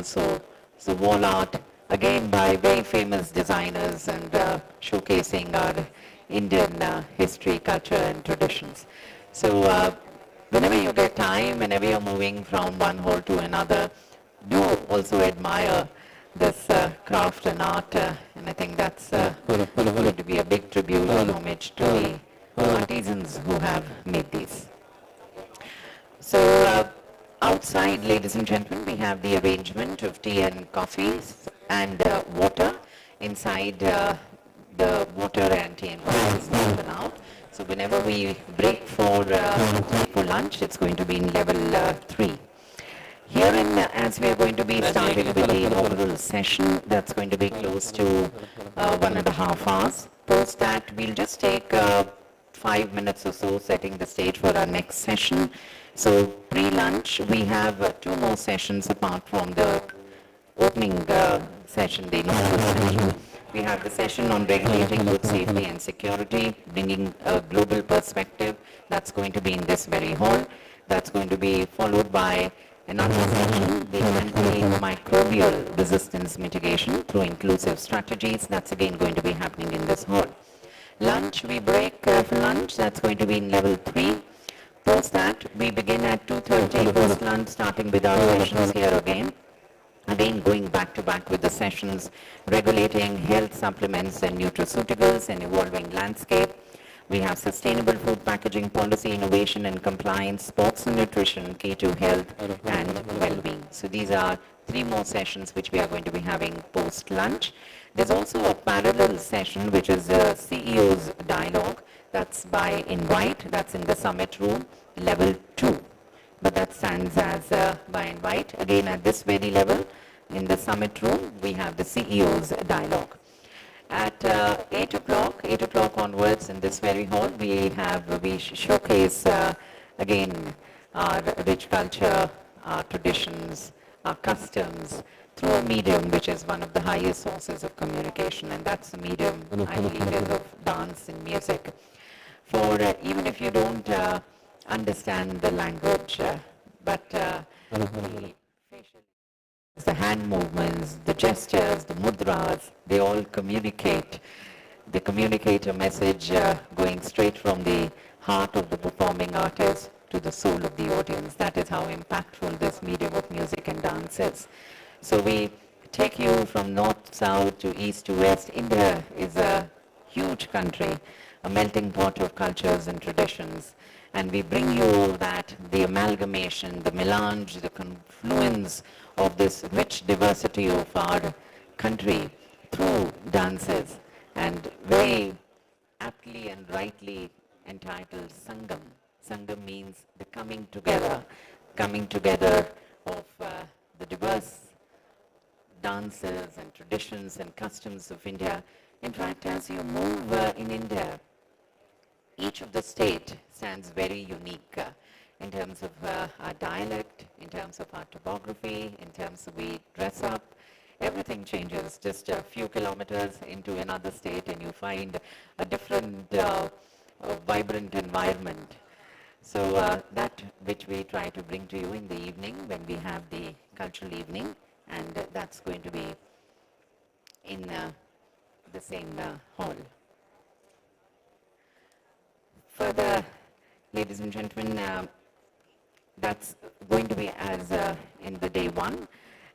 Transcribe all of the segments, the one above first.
also. So wall art, again by very famous designers and showcasing our Indian history, culture and traditions. So whenever you get time, whenever you're moving from one hall to another, do also admire this craft and art, and I think that's going to be a big tribute and homage to the artisans who have made these. So outside, ladies and gentlemen, we have the arrangement of tea and coffees and water. Inside, the water and tea and coffee is open out. So whenever we break for lunch, it's going to be in level 3. Herein, as we are going to be starting with the inaugural session, that's going to be close to 1.5 hours. Post that, we'll just take 5 minutes or so setting the stage for our next session. So pre-lunch, we have 2 more sessions apart from the opening session, the inaugural session. We have the session on regulating food safety and security, bringing a global perspective. That's going to be in this very hall. That's going to be followed by another session, the antimicrobial resistance mitigation through inclusive strategies. That's again going to be happening in this hall. Lunch, we break for lunch. That's going to be in level 3. Post that, we begin at 2:30 post lunch, starting with our sessions here again. Again, going back to back with the sessions, regulating health supplements and nutraceuticals and evolving landscape. We have sustainable food packaging policy, innovation and compliance, sports and nutrition, key to health and well-being. So these are 3 more sessions which we are going to be having post-lunch. There's also a parallel session which is a CEO's dialogue. That's by invite. That's in the summit room, level 2. But that stands as by invite. Again, at this very level, in the summit room, we have the CEO's dialogue. At 8 o'clock onwards in this very hall, we showcase again our rich culture, our traditions, our customs through a medium which is one of the highest sources of communication, and that's the medium, I believe, is of dance and music. For even if you don't understand the language, but the facial, the hand movements, the gestures, the mudras, they all communicate. They communicate a message going straight from the heart of the performing artist to the soul of the audience. That is how impactful this medium of music and dance is. So we take you from north, south to east to west. India is a huge country, a melting pot of cultures and traditions. And we bring you all that, the amalgamation, the melange, the confluence of this rich diversity of our country through dances, and very aptly and rightly entitled Sangam. Sangam means the coming together of the diverse dances and traditions and customs of India. In fact, as you move in India, each of the state stands very unique in terms of our dialect, in terms of our topography, in terms of we dress up. Everything changes. Just a few kilometers into another state and you find a different vibrant environment. So that which we try to bring to you in the evening when we have the cultural evening, and that's going to be in the same hall. Further, ladies and gentlemen, that's going to be as in the day 1.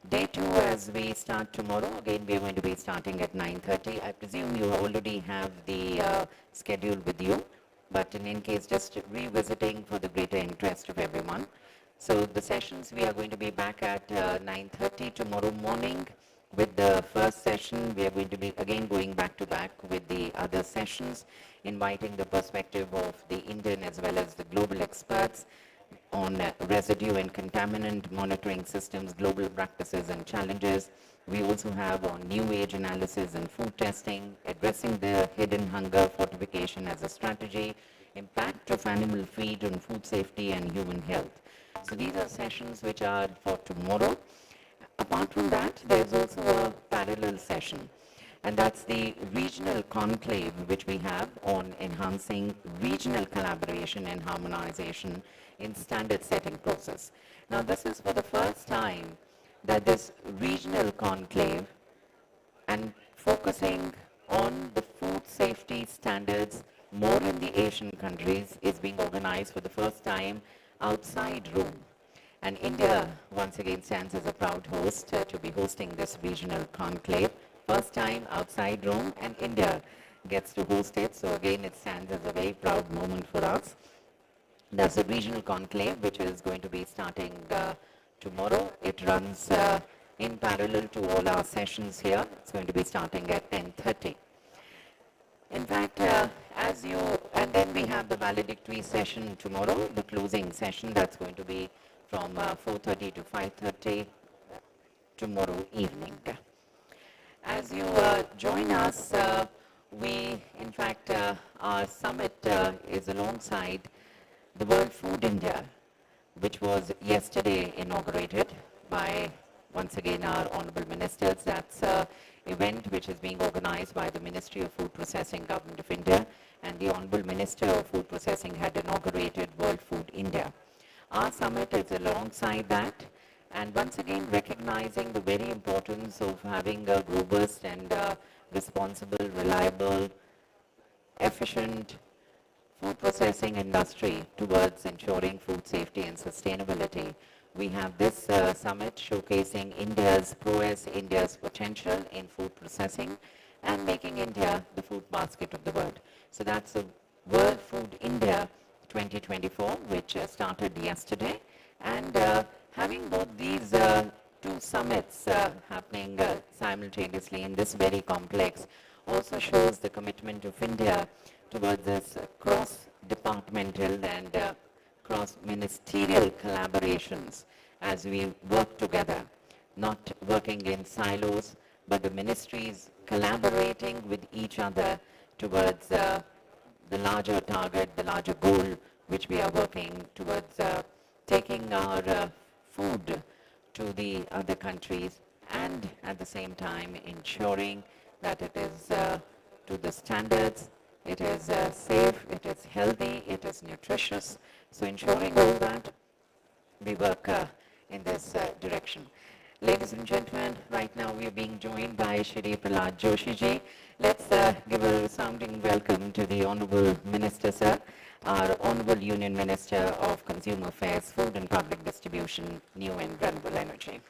Day 2, as we start tomorrow, again we are going to be starting at 9:30. I presume you already have the schedule with you, but in any case, just revisiting for the greater interest of everyone. So the sessions, we are going to be back at 9:30 tomorrow morning. With the first session, we are going to be again going back to back with the other sessions, inviting the perspective of the Indian as well as the global experts on residue and contaminant monitoring systems, global practices and challenges. We also have on new age analysis and food testing, addressing the hidden hunger fortification as a strategy, impact of animal feed on food safety and human health. So these are sessions which are for tomorrow. Apart from that, there is also a parallel session, and that's the regional conclave which we have on enhancing regional collaboration and harmonization in standard setting process. Now this is for the first time that this regional conclave and focusing on the food safety standards more in the Asian countries is being organized for the first time outside Rome. And India once again stands as a proud host to be hosting this regional conclave. First time outside Rome, and India gets to host it. So again, it stands as a very proud moment for us. There's a regional conclave which is going to be starting tomorrow. It runs in parallel to all our sessions here. It's going to be starting at 10:30. In fact, and then we have the valedictory session tomorrow, the closing session that's going to be from 4:30 to 5:30 tomorrow evening. As you join us, in fact, our summit is alongside the World Food India, which was yesterday inaugurated by, once again, our honorable ministers. That's an event which is being organized by the Ministry of Food Processing, Government of India, and the honorable Minister of Food Processing had inaugurated World Food India. Our summit is alongside that, and once again recognizing the very importance of having a robust and responsible, reliable, efficient food processing industry towards ensuring food safety and sustainability. We have this summit showcasing India's prowess, India's potential in food processing and making India the food basket of the world. So that's the World Food India 2024, which started yesterday. And having both these two summits happening simultaneously in this very complex also shows the commitment of India towards this cross-departmental and cross-ministerial collaborations as we work together, not working in silos, but the ministries collaborating with each other towards the larger target, the larger goal, which we are working towards taking our food to the other countries, and at the same time ensuring that it is to the standards, it is safe, it is healthy, it is nutritious. So ensuring all that, we work in this direction. Ladies and gentlemen, right now we are being joined by Shri Prahlad Joshi ji. Let's give a resounding welcome to the Honorable Minister, sir, our Honorable Union Minister of Consumer Affairs, Food and Public Distribution, New and Renewable Energy.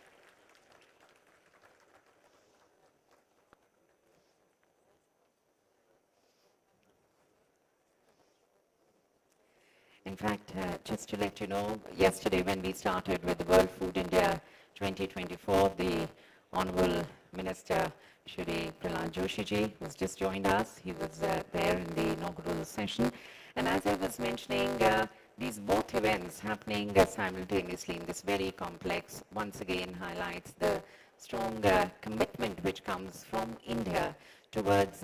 In fact, just to let you know, yesterday when we started with the World Food India 2024, the Honorable Minister Shri Prahlad Joshi ji has just joined us. He was there in the inaugural session. And as I was mentioning, these both events happening simultaneously in this very complex, once again highlights the strong commitment which comes from India towards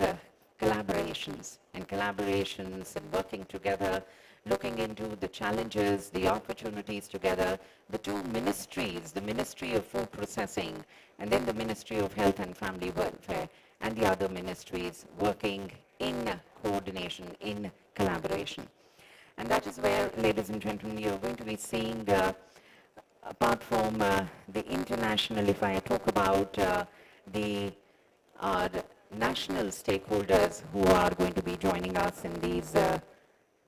collaborations and working together, looking into the challenges, the opportunities together, the two ministries, the Ministry of Food Processing and then the Ministry of Health and Family Welfare and the other ministries working in coordination, in collaboration. And that is where, ladies and gentlemen, you're going to be seeing, apart from the international, if I talk about our national stakeholders who are going to be joining us in these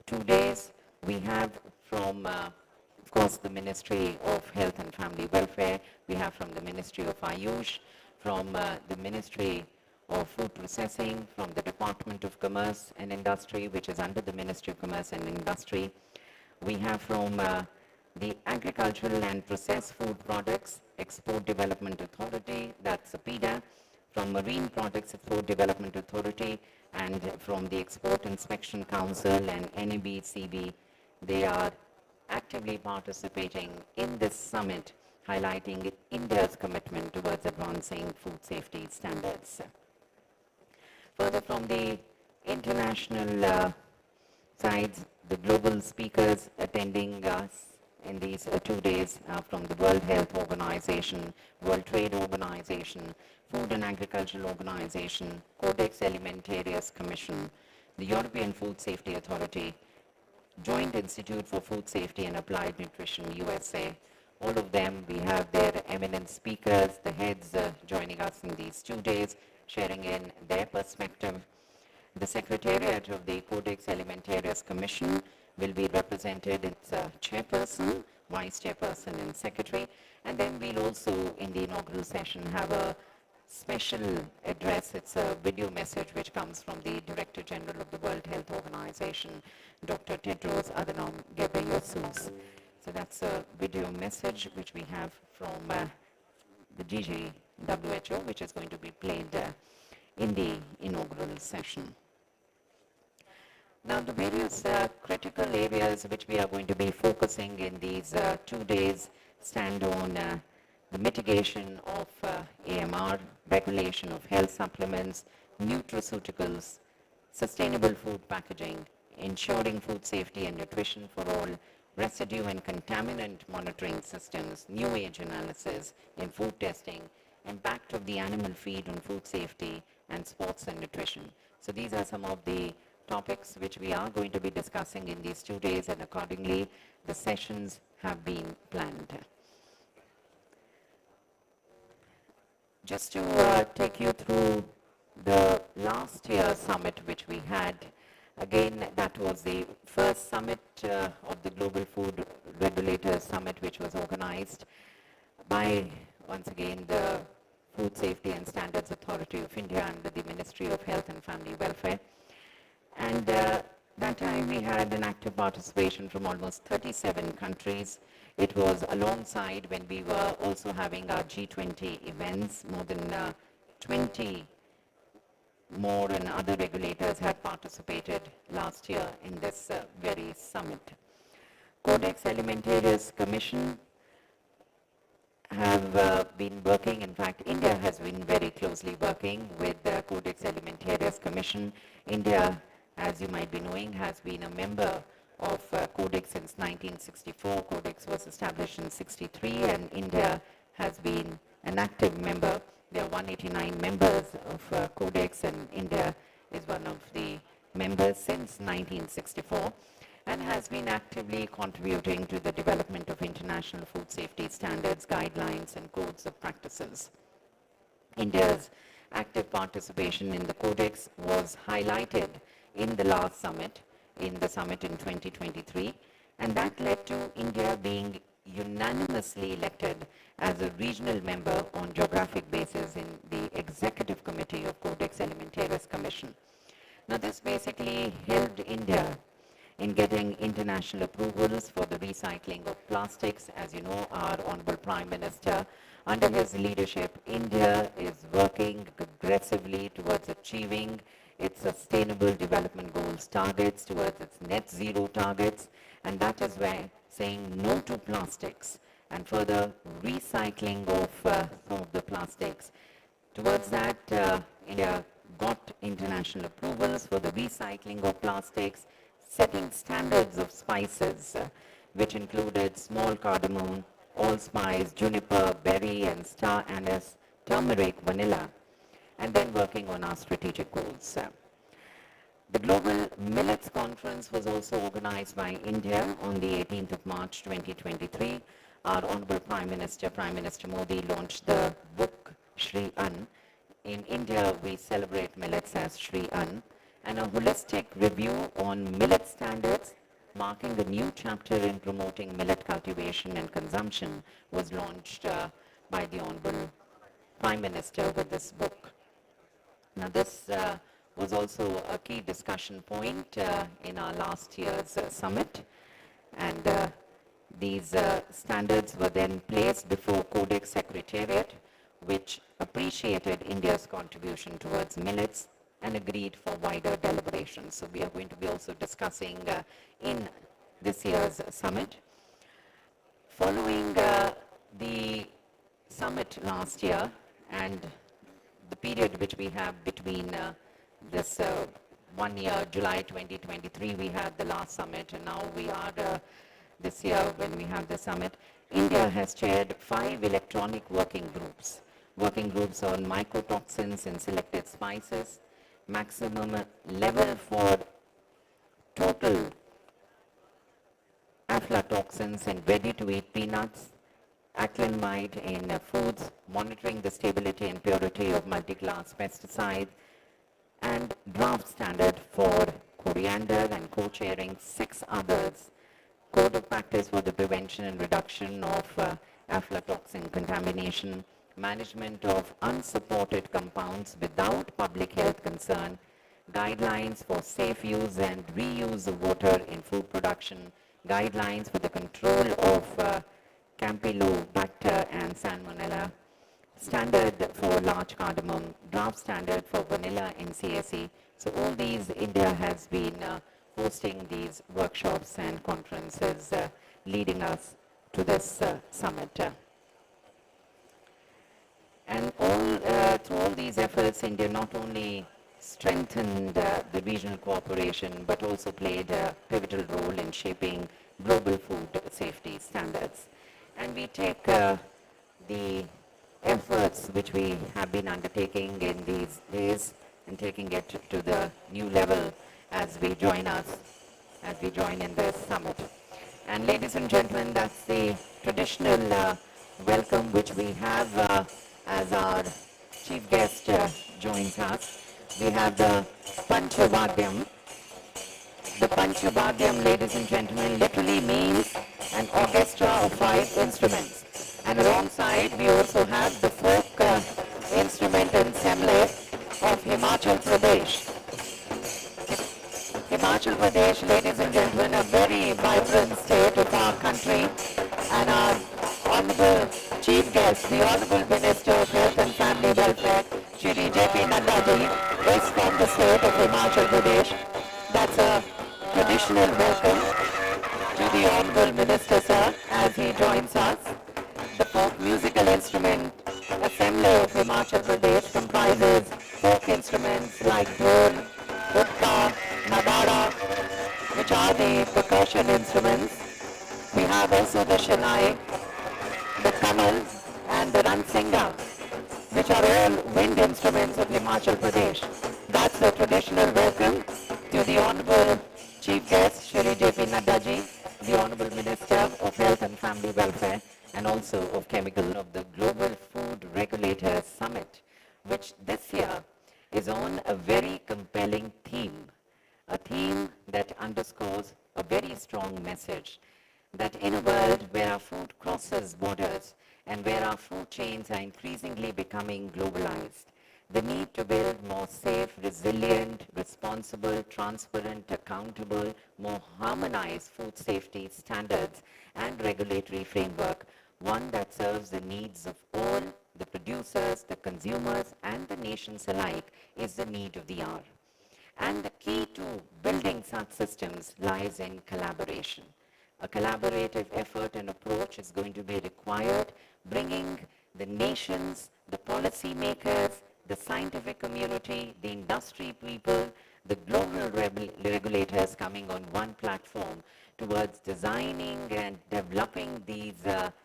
2 days. We have from, of course, the Ministry of Health and Family Welfare. We have from the Ministry of Ayush, from the Ministry of Food Processing, from the Department of Commerce and Industry, which is under the Ministry of Commerce and Industry. We have from the Agricultural and Processed Food Products Export Development Authority, that's APIDA, from Marine Products Export Development Authority, and from the Export Inspection Council and NABCB. They are actively participating in this summit, highlighting India's commitment towards advancing food safety standards. Further, from the international sides, the global speakers attending us in these 2 days from the World Health Organization, World Trade Organization, Food and Agricultural Organization, Codex Alimentarius Commission, the European Food Safety Authority, Joint Institute for Food Safety and Applied Nutrition, USA, all of them. We have their eminent speakers, the heads joining us in these 2 days, sharing in their perspective. The Secretariat of the Codex Alimentarius Commission will be represented. Its chairperson, vice chairperson and secretary. And then we'll also, in the inaugural session, have a special address. It's a video message which comes from the Director General of the World Health Organization, Dr. Tedros Adhanom Ghebreyesus. So that's a video message which we have from the DG WHO, which is going to be played in the inaugural session. Now, the various critical areas which we are going to be focusing in these 2 days stand on the mitigation of AMR, regulation of health supplements, nutraceuticals, sustainable food packaging, ensuring food safety and nutrition for all, residue and contaminant monitoring systems, new age analysis in food testing, impact of the animal feed on food safety, and sports and nutrition. So these are some of the topics which we are going to be discussing in these 2 days, and accordingly the sessions have been planned. Just to take you through the last year's summit which we had, again that was the first summit of the Global Food Regulators Summit, which was organized by, once again, the Food Safety and Standards Authority of India under the Ministry of Health and Family Welfare. And that time we had an active participation from almost 37 countries. It was alongside when we were also having our G20 events. More than 20 more and other regulators had participated last year in this very summit. Codex Alimentarius Commission have been working, in fact India has been very closely working with the Codex Alimentarius Commission. India, as you might be knowing, has been a member of Codex since 1964. Codex was established in 63 and India has been an active member. There are 189 members of Codex and India is one of the members since 1964 and has been actively contributing to the development of international food safety standards, guidelines and codes of practices. India's active participation in the Codex was highlighted in the last summit, in the summit in 2023, and that led to India being unanimously elected as a regional member on geographic basis in the Executive Committee of Codex Alimentarius Commission. Now this basically helped India in getting international approvals for the recycling of plastics. As you know, our Honorable Prime Minister, under his leadership, India is working aggressively towards achieving its Sustainable Development Goals targets, towards its net zero targets, and that is why saying no to plastics and further recycling of some of the plastics. Towards that, India got international approvals for the recycling of plastics, setting standards of spices, which included small cardamom, allspice, juniper, berry and star anise, turmeric, vanilla, and then working on our strategic goals. The Global Millets Conference was also organized by India on the 18th of March 2023. Our Honorable Prime Minister Modi, launched the book Shri Ann. In India, we celebrate millets as Shri Ann, and a holistic review on millet standards, marking the new chapter in promoting millet cultivation and consumption, was launched by the Honorable Prime Minister with this book. Now this was also a key discussion point in our last year's summit, and these standards were then placed before Codex Secretariat, which appreciated India's contribution towards millets and agreed for wider deliberations. So we are going to be also discussing in this year's summit. Following the summit last year and the period which we have between this 1 year, July 2023, we had the last summit, and now we are this year when we have the summit. India has chaired 5 electronic working groups on mycotoxins in selected spices, maximum level for total aflatoxins in ready-to-eat peanuts, acrylamide in foods, monitoring the stability and purity of multi-class pesticides, and draft standard for coriander and co-chairing 6 others. Code of practice for the prevention and reduction of aflatoxin contamination, management of unsupported compounds without public health concern, guidelines for safe use and reuse of water in food production, guidelines for the control of Campylobacter and Salmonella, standard for large cardamom, draft standard for vanilla in CSE. So all these, India has been hosting these workshops and conferences leading us to this summit. And through all these efforts, India not only strengthened the regional cooperation, but also played a pivotal role in shaping global food safety standards. And we take the efforts which we have been undertaking in these days and taking it to the new level as we join in this summit. And ladies and gentlemen, that's the traditional welcome which we have as our chief guest joins us. We have the Panchavadhyam. The Panchavadhyam, ladies and gentlemen, literally means an orchestra of 5 instruments. And alongside, we also have the folk instrument ensemble of Himachal Pradesh. Himachal Pradesh, ladies and gentlemen, a very vibrant state of our country, and our Honorable Chief Guest, the Honorable Minister of Health and Family Welfare, Shri J.P. Naddaji, is from the state of Himachal Pradesh. That's a traditional welcome to the Honorable Minister, sir, as he joins us. The folk musical instrument assembly of Himachal Pradesh comprises folk instruments like dhol, hukka, nagara, which are the percussion instruments. We have also the shalai, the kamal, and the ransinga, which are all wind instruments of Himachal Pradesh. That's the traditional welcome to the Honorable Chief Guest, Shri J.P. Naddaji, the Honorable Minister of Health and Family Welfare, and also of Chemical of the Global Food Regulators Summit, which this year is on a very compelling theme, a theme that underscores a very strong message that in a world where our food crosses borders and where our food chains are increasingly becoming globalized, the need to build more safe, resilient, responsible, transparent, accountable, more harmonized food safety standards and regulatory framework, one that serves the needs of all the producers, the consumers, and the nations alike, is the need of the hour. And the key to building such systems lies in collaboration. A collaborative effort and approach is going to be required, bringing the nations, the policy makers, the scientific community, the industry people, the global regulators coming on one platform towards designing and developing these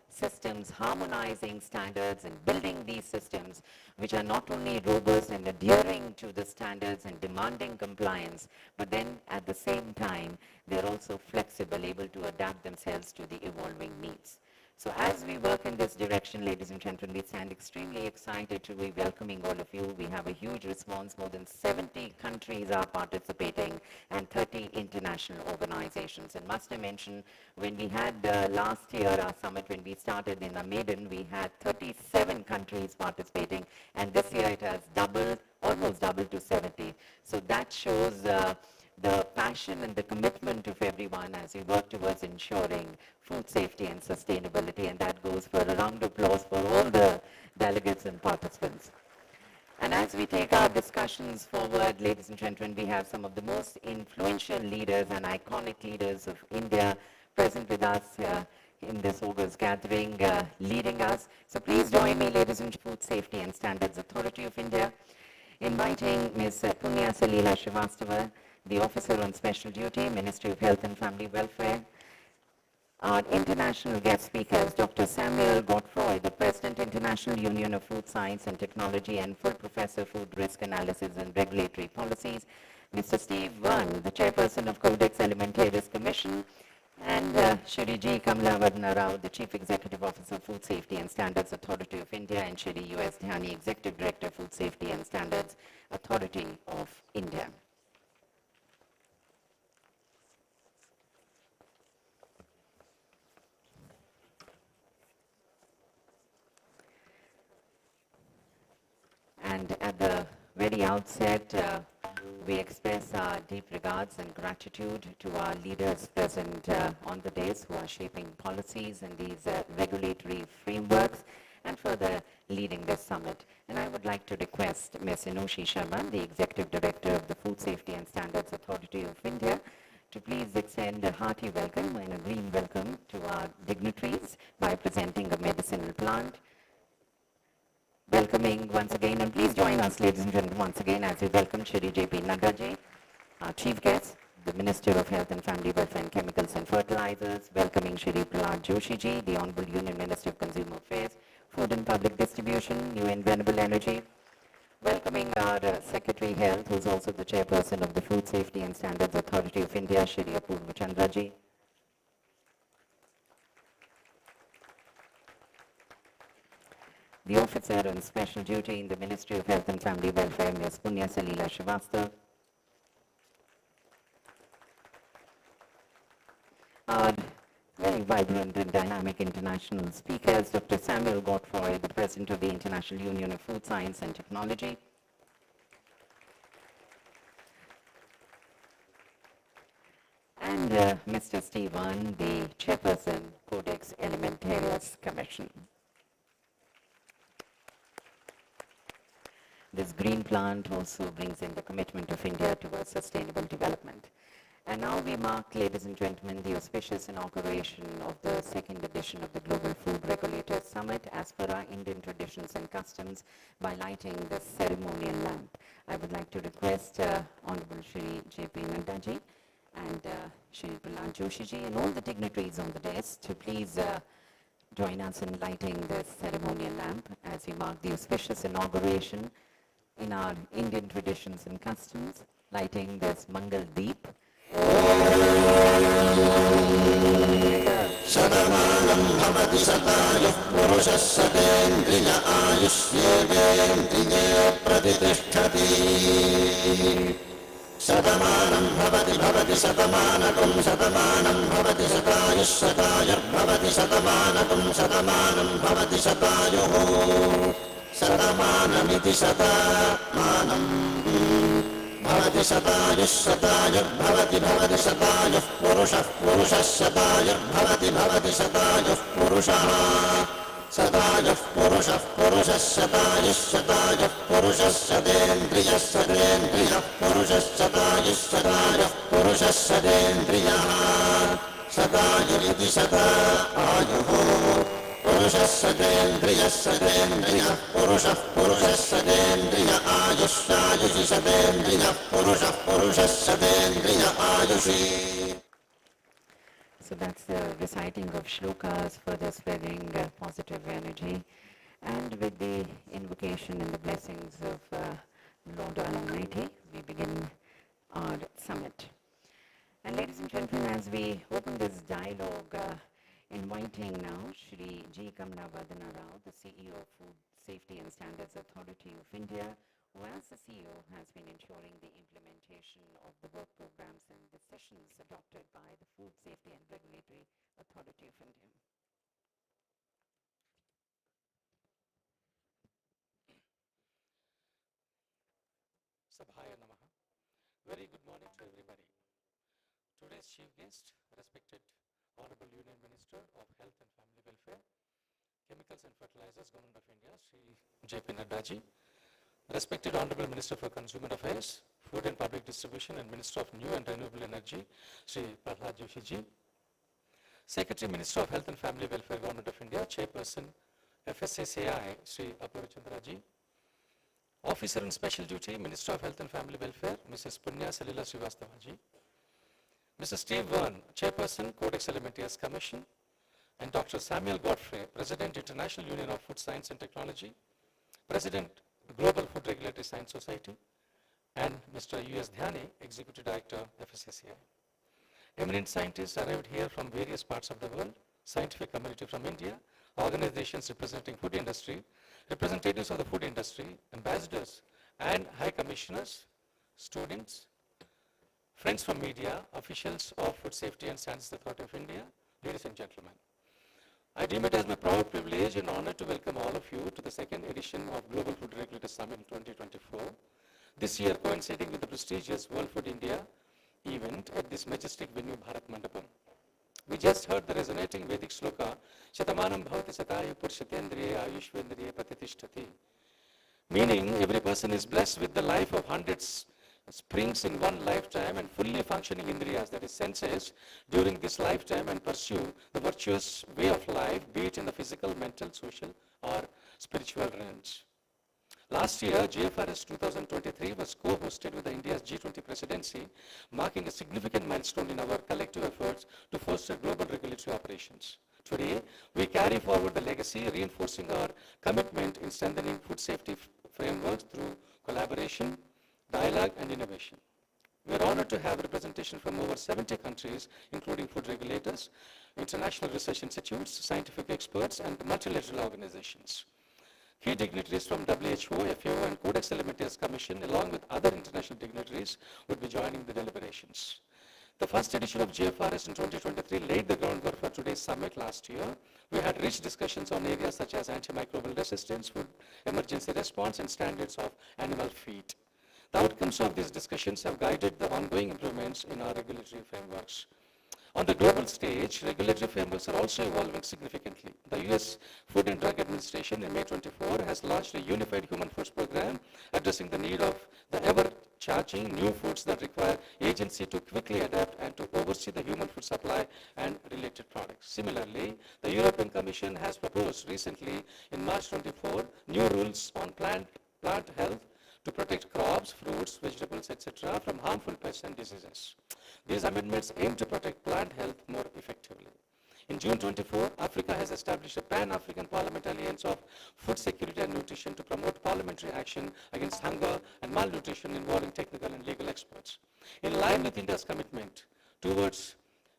systems, harmonizing standards and building these systems which are not only robust and adhering to the standards and demanding compliance, but then at the same time they're also flexible, able to adapt themselves to the evolving needs. So as we work in this direction, ladies and gentlemen, we stand extremely excited to be welcoming all of you. We have a huge response. More than 70 countries are participating and 30 international organizations. And must I mention, when we had last year our summit, when we started in Maiden, we had 37 countries participating. And this year it has doubled, almost doubled to 70. So that shows the passion and the commitment of everyone as we work towards ensuring food safety and sustainability, and that goes for a round of applause for all the delegates and participants. And as we take our discussions forward, ladies and gentlemen, we have some of the most influential leaders and iconic leaders of India present with us in this August gathering, leading us. So please join me, ladies and gentlemen, Food Safety and Standards Authority of India, inviting Ms. Punya Salila Srivastava, the Officer on Special Duty, Ministry of Health and Family Welfare. Our international guest speakers, Dr. Samuel Godfroy, the President, International Union of Food Science and Technology and full Professor, Food Risk Analysis and Regulatory Policies. Mr. Steve Verne, the Chairperson of Codex Alimentarius Commission. And Shri G. Kamlavardhana Rao, the Chief Executive Officer, Food Safety and Standards Authority of India, and Shri U.S. Dhani, Executive Director, Food Safety and Standards Authority of India. And at the very outset, we express our deep regards and gratitude to our leaders present on the dais who are shaping policies and these regulatory frameworks and further leading this summit. And I would like to request Ms. Inushi Sharma, the Executive Director of the Food Safety and Standards Authority of India, to please extend a hearty welcome and a green welcome to our dignitaries by presenting a medicinal plant. Welcoming once again, and please join us, ladies and gentlemen, once again as we welcome Shri J.P. Nadda ji, our chief guest, the Minister of Health and Family Welfare and Chemicals and Fertilizers, welcoming Shri Prahlad Joshi ji, the Honorable Union Minister of Consumer Affairs, Food and Public Distribution, New and Renewable Energy, welcoming our Secretary Health, who is also the Chairperson of the Food Safety and Standards Authority of India, Shri Apurva Chandra ji. The officer on special duty in the Ministry of Health and Family Welfare, Ms. Punya Salila Srivastava. Our very vibrant and dynamic international speakers, Dr. Samuel Godfrey, the President of the International Union of Food Science and Technology. And Mr. Steve Vaughn, the Chairperson, Codex Alimentarius Commission. This green plant also brings in the commitment of India towards sustainable development. And now we mark, ladies and gentlemen, the auspicious inauguration of the second edition of the Global Food Regulators Summit as per our Indian traditions and customs by lighting the ceremonial lamp. I would like to request Honorable Shri J.P. Nadda ji and Shri Prahlad Joshi ji and all the dignitaries on the dais to please join us in lighting the ceremonial lamp as we mark the auspicious inauguration in our Indian traditions and customs, lighting this Mangal Deep. Sadamanam bhavati sataya purushah satendriya ayushyendriya pratitishthati. Sadamanam bhavati satamanakam satamanam bhavati satayus satayar bhavati satamanakam satamanam bhavati satayuh. Satamanamiti satamanam bhavati satayus satayar bhavati satayuh purushah satayar bhavati satayuh purushah satayuh purushah satayuh purushah satendriyah purushah satayuh purushah satendriyah satayuriti satayuh purushah satendriyah purushah satendriyah ayushi satendriyah purushah satendriyah ayushi. So that's the reciting of shlokas, further spreading positive energy, and with the invocation and the blessings of Lord Almighty, we begin our summit. And ladies and gentlemen, as we open this dialogue, inviting now Shri G. Kamlavardhana Rao, the CEO of Food Safety and Standards Authority of India, who as the CEO has been ensuring the implementation of the work programs and decisions adopted by the Food Safety and Regulatory Authority of India. Sabhaya Namaha. Very good morning to everybody. Today's chief guest, respected Honorable Union Minister of Health and Family Welfare, Chemicals and Fertilizers, Government of India, Shri J.P. Nadda ji, respected Honorable Minister for Consumer Affairs, Food and Public Distribution and Minister of New and Renewable Energy, Shri Prahlad Joshi ji, Secretary Minister of Health and Family Welfare, Government of India, Chairperson FSSAI, Shri Apurva Chandra ji, Officer on Special Duty, Minister of Health and Family Welfare, Mrs. Punya Salila Srivastava ji, Mr. Steve Vaughn, Chairperson, Codex Alimentarius Commission, and Dr. Samuel Godfrey, President, International Union of Food Science and Technology, President, Global Food Regulatory Science Society, and Mr. U.S. Dhani, Executive Director, FSSAI. eminent scientists arrived here from various parts of the world, scientific community from India, organizations representing food industry, representatives of the food industry, ambassadors and high commissioners, students, friends from media, officials of Food Safety and Standards Authority of India, ladies and gentlemen. I deem it as my proud privilege and honor to welcome all of you to the second edition of Global Food Regulators Summit 2024, this year coinciding with the prestigious World Food India event at this majestic venue, Bharat Mandapam. We just heard the resonating Vedic sloka, Shatamanam Bhavati Sataya Purshatendriya Ayushvendriya Patitishtati, meaning every person is blessed with the life of hundreds springs in one lifetime and fully functioning indriyas, that is senses, during this lifetime and pursue the virtuous way of life, be it in the physical, mental, social or spiritual realms. Last year, GFRS 2023 was co-hosted with the India's G20 presidency, marking a significant milestone in our collective efforts to foster global regulatory operations. Today, we carry forward the legacy, reinforcing our commitment in strengthening food safety frameworks through collaboration, dialogue and innovation. We are honored to have representation from over 70 countries, including food regulators, international research institutes, scientific experts, and multilateral organizations. Key dignitaries from WHO, FAO, and Codex Commission, along with other international dignitaries, would be joining the deliberations. The first edition of GFRS in 2023 laid the groundwork for today's summit last year. We had rich discussions on areas such as antimicrobial resistance, food emergency response, and standards of animal feed. The outcomes of these discussions have guided the ongoing improvements in our regulatory frameworks. On the global stage, regulatory frameworks are also evolving significantly. The U.S. Food and Drug Administration in May 24 has launched a unified human foods program addressing the need of the ever-charging new foods that require agency to quickly adapt and to oversee the human food supply and related products. Similarly, the European Commission has proposed recently in March 24 new rules on plant health to protect crops, fruits, vegetables, etc. from harmful pests and diseases. These amendments aim to protect plant health more effectively. In June 24, Africa has established a Pan-African Parliament Alliance of Food Security and Nutrition to promote parliamentary action against hunger and malnutrition involving technical and legal experts. In line with India's commitment towards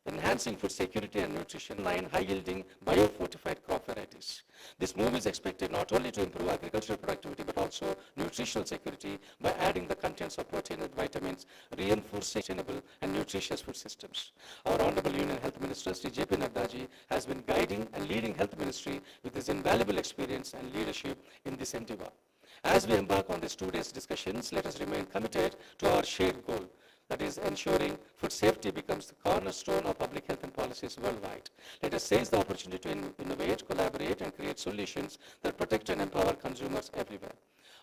enhancing food security and nutrition, 9 high-yielding biofortified crop varieties. This move is expected not only to improve agricultural productivity but also nutritional security by adding the contents of protein and vitamins, reinforce sustainable and nutritious food systems. Our Honorable Union Health Minister, Sri J.P. Naddaji, has been guiding and leading Health Ministry with his invaluable experience and leadership in this endeavor. As we embark on these 2 days discussions, let us remain committed to our shared goal, that is ensuring food safety becomes the cornerstone of public health and policies worldwide. Let us seize the opportunity to innovate, collaborate, and create solutions that protect and empower consumers everywhere.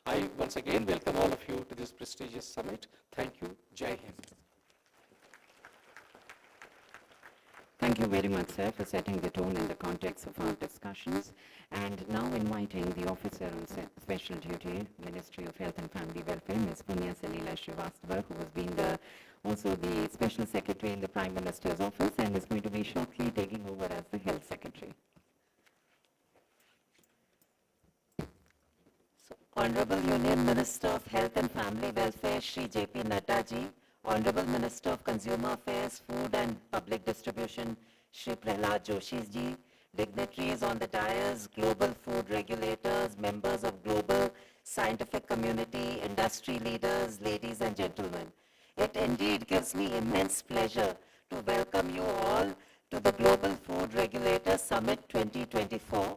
I once again welcome all of you to this prestigious summit. Thank you. Jai Hind. Thank you very much, sir, for setting the tone in the context of our discussions. And now inviting the officer on special duty, Ministry of Health and Family Welfare, Ms. Punya Salila Srivastava, who has been also the Special Secretary in the Prime Minister's office and is going to be shortly taking over as the Health Secretary. So, Honorable Union Minister of Health and Family Welfare, Shri J.P. Naddaji, Honorable Minister of Consumer Affairs, Food and Public Distribution, Shri Prahlad Joshi ji, dignitaries on the dais, global food regulators, members of global scientific community, industry leaders, ladies and gentlemen. It indeed gives me immense pleasure to welcome you all to the Global Food Regulators Summit 2024.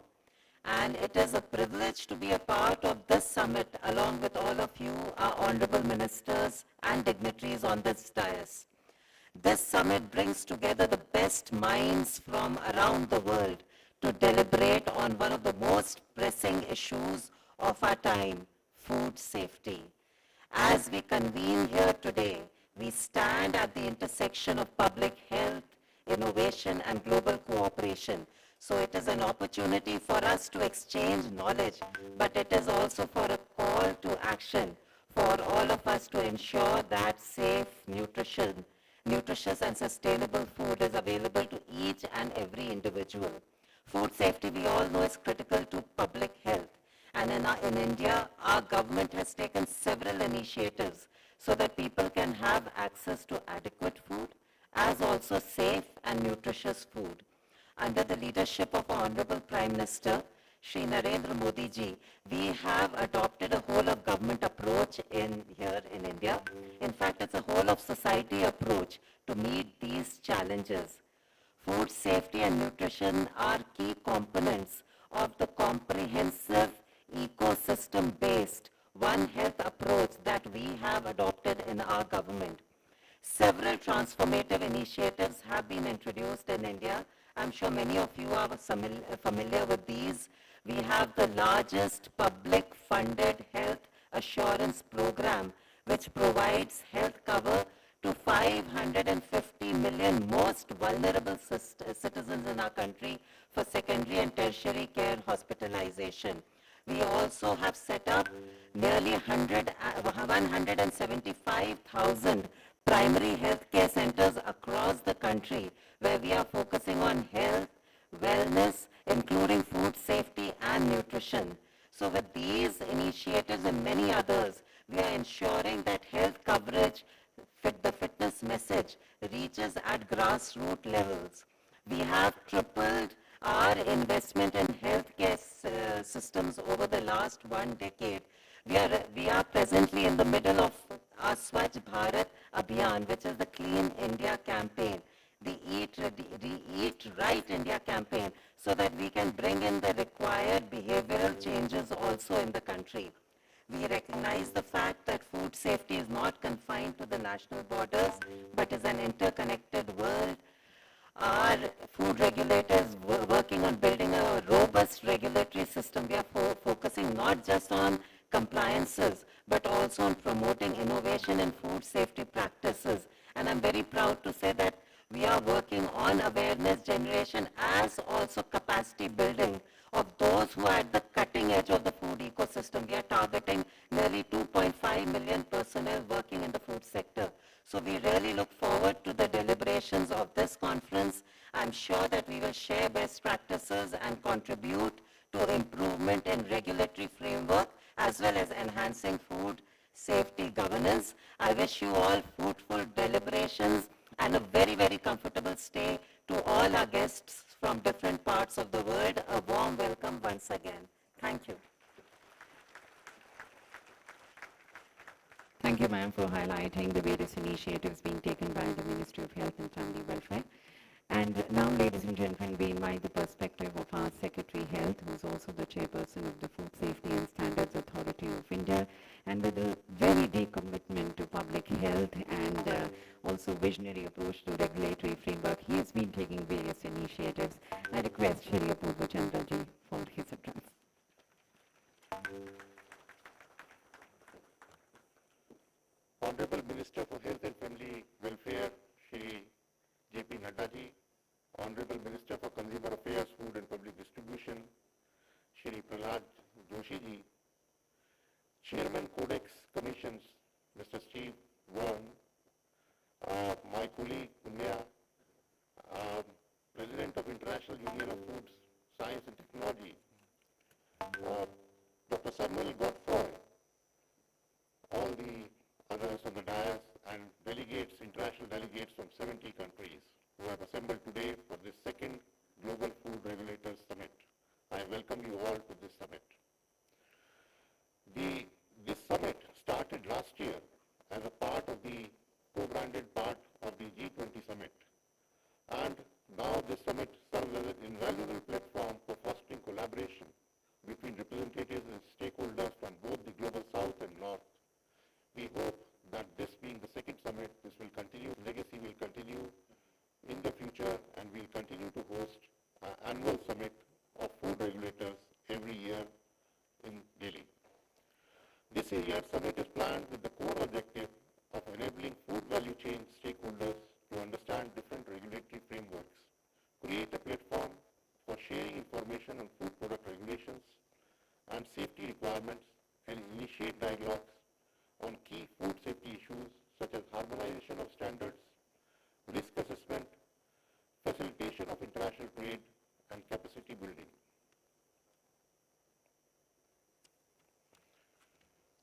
And it is a privilege to be a part of this summit along with all of you, our honorable ministers and dignitaries on this dais. This summit brings together the best minds from around the world to deliberate on one of the most pressing issues of our time, food safety. As we convene here today, we stand at the intersection of public health, innovation, and global cooperation. So it is an opportunity for us to exchange knowledge, but it is also for a call to action for all of us to ensure that safe, nutritious and sustainable food is available to each and every individual. Food safety, we all know, is critical to public health. And in India, our government has taken several initiatives so that people can have access to adequate food as also safe and nutritious food. Under the leadership of our Honorable Prime Minister, Shri Narendra Modi ji, we have adopted a whole of government approach here in India. In fact, it's a whole of society approach to meet these challenges. Food safety and nutrition are key components of the comprehensive ecosystem-based One Health approach that we have adopted in our government. Several transformative initiatives have been introduced in India. I'm sure many of you are familiar with these. We have the largest public-funded health assurance program, which provides health cover to 550 million most vulnerable citizens in our country for secondary and tertiary care hospitalization. We also have set up nearly 175,000 primary health care centers across the country where we are focusing on health, wellness, including food safety and nutrition. So with these initiatives and many others, we are ensuring that health coverage, the fitness message reaches at grassroots levels. We have tripled our investment in healthcare systems over the last 1 decade. We are presently in the middle of our Swachh Bharat Abhiyan, which is the Clean India campaign, the Eat Right India campaign, so that we can bring in the required behavioral changes also in the country. We recognize the fact that food safety is not confined to the national borders, but is an interconnected world. Our food regulators working on building a robust regulatory system. We are focusing not just on compliances, but also on promoting innovation in food safety practices. And I'm very proud to say that we are working on awareness generation as also capacity building of those who are at the cutting edge of the food ecosystem. We are targeting nearly 2.5 million personnel working in the food sector. So we really look forward to the deliberations of this conference. I'm sure that we will share best practices and contribute to improvement in regulatory framework as well as enhancing food safety governance. I wish you all fruitful deliberations and a very, very comfortable stay. To all our guests from different parts of the world, a warm welcome once again. Thank you. Thank you, ma'am, for highlighting the various initiatives being taken by the Ministry of Health and Family Welfare. And now, ladies and gentlemen, we invite the perspective of our Secretary Health, who is also the chairperson of the Food Safety and Standards Authority of India, and with a very deep commitment to public health and also visionary approach to regulatory framework, he has been taking various initiatives. I request Shri Apurva Chandraji for his address. Honorable Minister for Health and Family Welfare, Shri J.P. Nadda ji, Honorable Minister for Consumer Affairs, Food and Public Distribution, Shri Prahlad Joshi ji, Chairman Codex Commissions, Mr. Steve Wong, my colleague Punya, President of International Union of Food Science and Technology, Dr. Samuel Godfroy, all the others on the dais and delegates, international delegates from 70 countries who have assembled today for this second Global Food Regulators Summit. I welcome you all to this summit. This summit started last year as a part of the co-branded part of the G20 summit. And now this summit serves as an invaluable platform for fostering collaboration between representatives and stakeholders from both the global south and north. We hope that this being the second summit, this will continue, legacy will continue in the future, and we'll continue to host an annual summit of food regulators every year in Delhi. This year's summit is planned with the core objective of enabling food value chain stakeholders to understand different regulatory frameworks, create a platform for sharing information on food product regulations and safety requirements, and initiate dialogues on key food safety issues such as harmonization of standards, risk assessment, facilitation of international trade, and capacity building.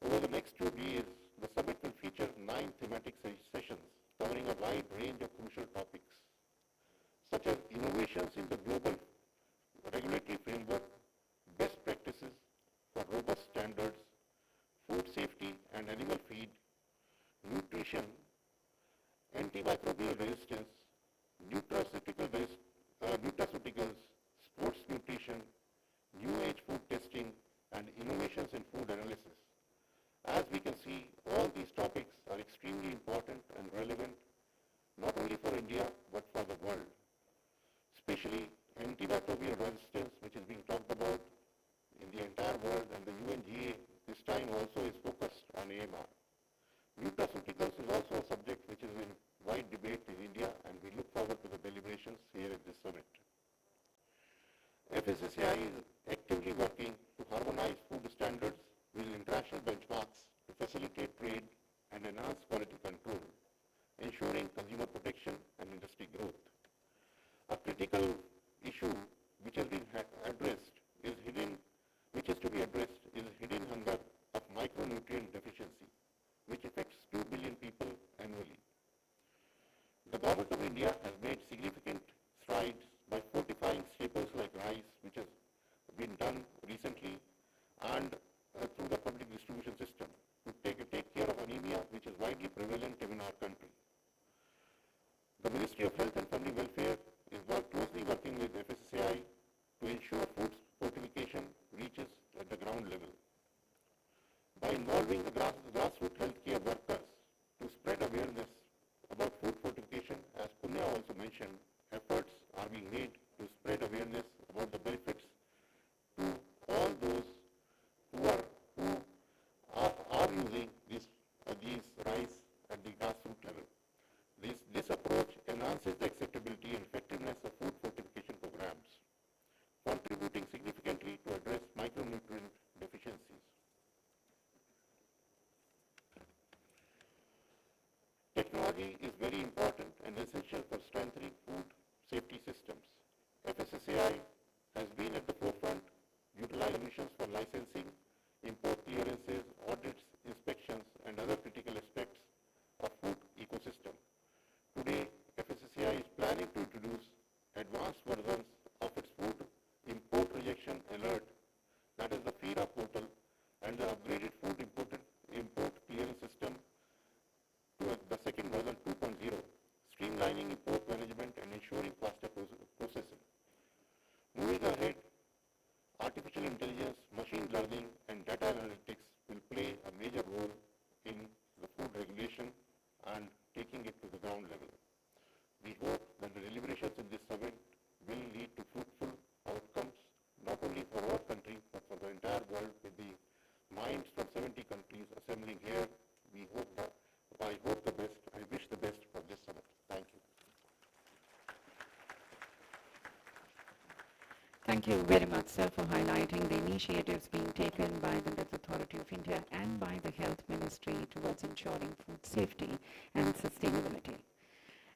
Over the next 2 days, the summit will feature 9 thematic sessions covering a wide range of crucial topics. standards, food safety and animal feed, nutrition, antimicrobial resistance, nutraceuticals, sports nutrition, new age food testing, and innovations in food analysis. As we can see, all these topics are extremely important and relevant not only for India but for the world. Especially antimicrobial resistance, which is being talked about in the entire world, and the UNGA this time also is focused on AMR. Nutraceuticals is also a subject which is in wide debate in India, and we look forward to the deliberations here at this summit. FSSAI is actively working to harmonize food standards with international benchmarks to facilitate trade and enhance quality control, ensuring consumer protection and industry growth. A critical issue which has been addressed is hidden hunger of micronutrient deficiency, which affects 2 billion people annually. The Government of India has made significant strides by fortifying staples like rice, which has been done recently, and through the public distribution system to take care of anemia, which is widely prevalent in our country. The Ministry of Health and Family Welfare is closely working with FSSAI to ensure food fortification reaches at the ground level. By involving the grassroots healthcare workers to spread awareness about food fortification, as Punya also mentioned, efforts are being made to spread awareness about the benefits to all those who are using these rice at the grassroots level. This approach enhances the acceptability and effectiveness of food fortification programs, contributing significantly to address micronutrient deficiencies. Technology is very important and essential for strengthening food safety systems. FSSAI has been at the forefront, utilizing missions for licensing, import clearances, audits, inspections, and other critical aspects of food ecosystem. Today, FSSAI is planning to introduce advanced versions of its food import rejection alert, that is the FIRA portal, and the upgraded food import clearance system to the second version 2.0, streamlining import management and ensuring faster processing. Moving ahead, artificial intelligence, machine learning, and data analytics will play a major role in the food regulation and taking it to the ground level. We hope that the deliberations in this summit will lead to fruitful outcomes, not only for our country, but for the entire world, with the minds from 70 countries assembling here. I hope the best. I wish the best for this summit. Thank you. Thank you very much, sir, for highlighting the initiatives being taken by the Health Authority of India and by the Health Ministry towards ensuring food safety and sustainability.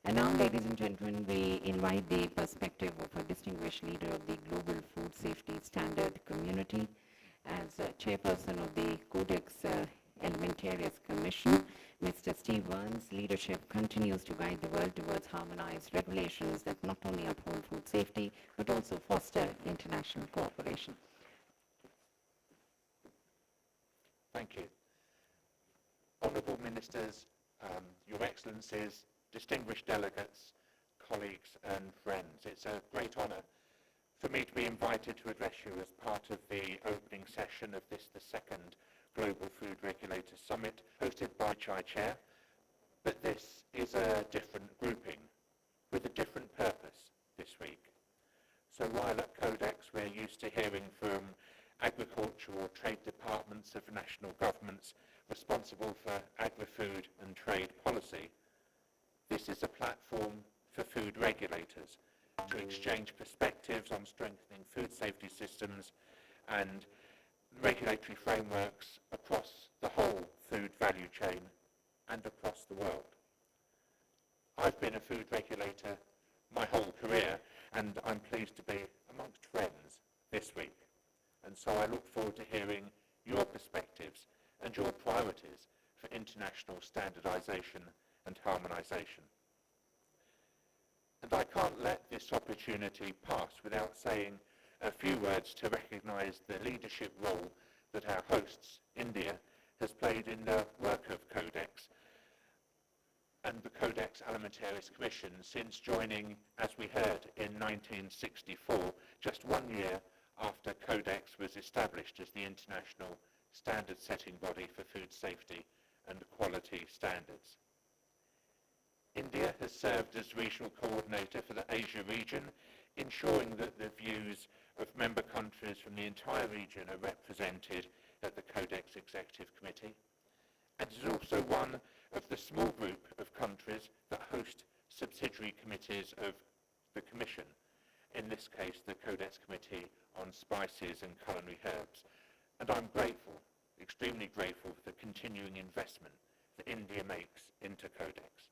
And now, ladies and gentlemen, we invite the perspective of a distinguished leader of the Global Food Safety Standard Community as chairperson of the Codex Alimentarius Commission. Mr. Steve Burns' leadership continues to guide the world towards harmonized regulations that not only uphold food safety, but also foster international cooperation. Thank you. Honourable Ministers, Your Excellencies, distinguished delegates, colleagues and friends, it's a great honour for me to be invited to address you as part of the opening session of the second Global Food Regulators Summit, hosted by which I chair. But this is a different grouping with a different purpose this week. So while at Codex we're used to hearing from agriculture or trade departments of national governments responsible for agri-food and trade policy, this is a platform for food regulators to exchange perspectives on strengthening food safety systems and regulatory frameworks across the whole food value chain and across the world. I've been a food regulator my whole career, and I'm pleased to be amongst friends this week. And so I look forward to hearing your perspectives and your priorities for international standardization and harmonization. And I can't let this opportunity pass without saying a few words to recognize the leadership role that our hosts, India, has played in the work of Codex and the Codex Alimentarius Commission since joining, as we heard, in 1964, just 1 year after Codex was established as the international standard-setting body for food safety and quality standards. India has served as regional coordinator for the Asia region, ensuring that the views of member countries from the entire region are represented at the Codex Executive Committee, and is also one of the small group of countries that host subsidiary committees of the Commission, in this case the Codex Committee on Spices and Culinary Herbs. And I'm grateful, extremely grateful for the continuing investment that India makes into Codex.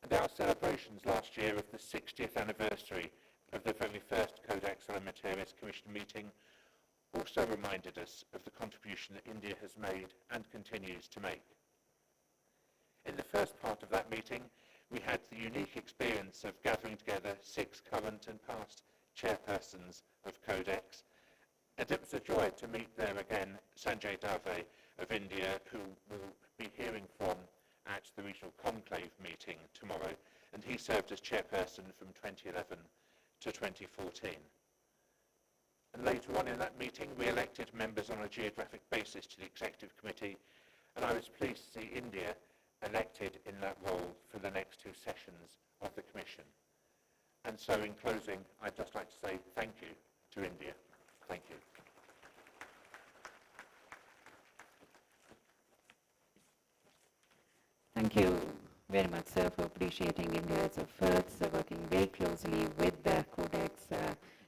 And our celebrations last year of the 60th anniversary of the very first Codex Alimentarius Commission meeting also reminded us of the contribution that India has made and continues to make. In the first part of that meeting, we had the unique experience of gathering together 6 current and past chairpersons of Codex, and it was a joy to meet there again Sanjay Dave of India, who will be hearing from at the Regional Conclave meeting tomorrow, and he served as chairperson from 2011 to 2014. And later on in that meeting, we elected members on a geographic basis to the Executive Committee, and I was pleased to see India elected in that role for the next 2 sessions of the Commission. And so in closing, I'd just like to say thank you to India. Thank you. Thank you very much, sir, for appreciating India's efforts, working very closely with the Codex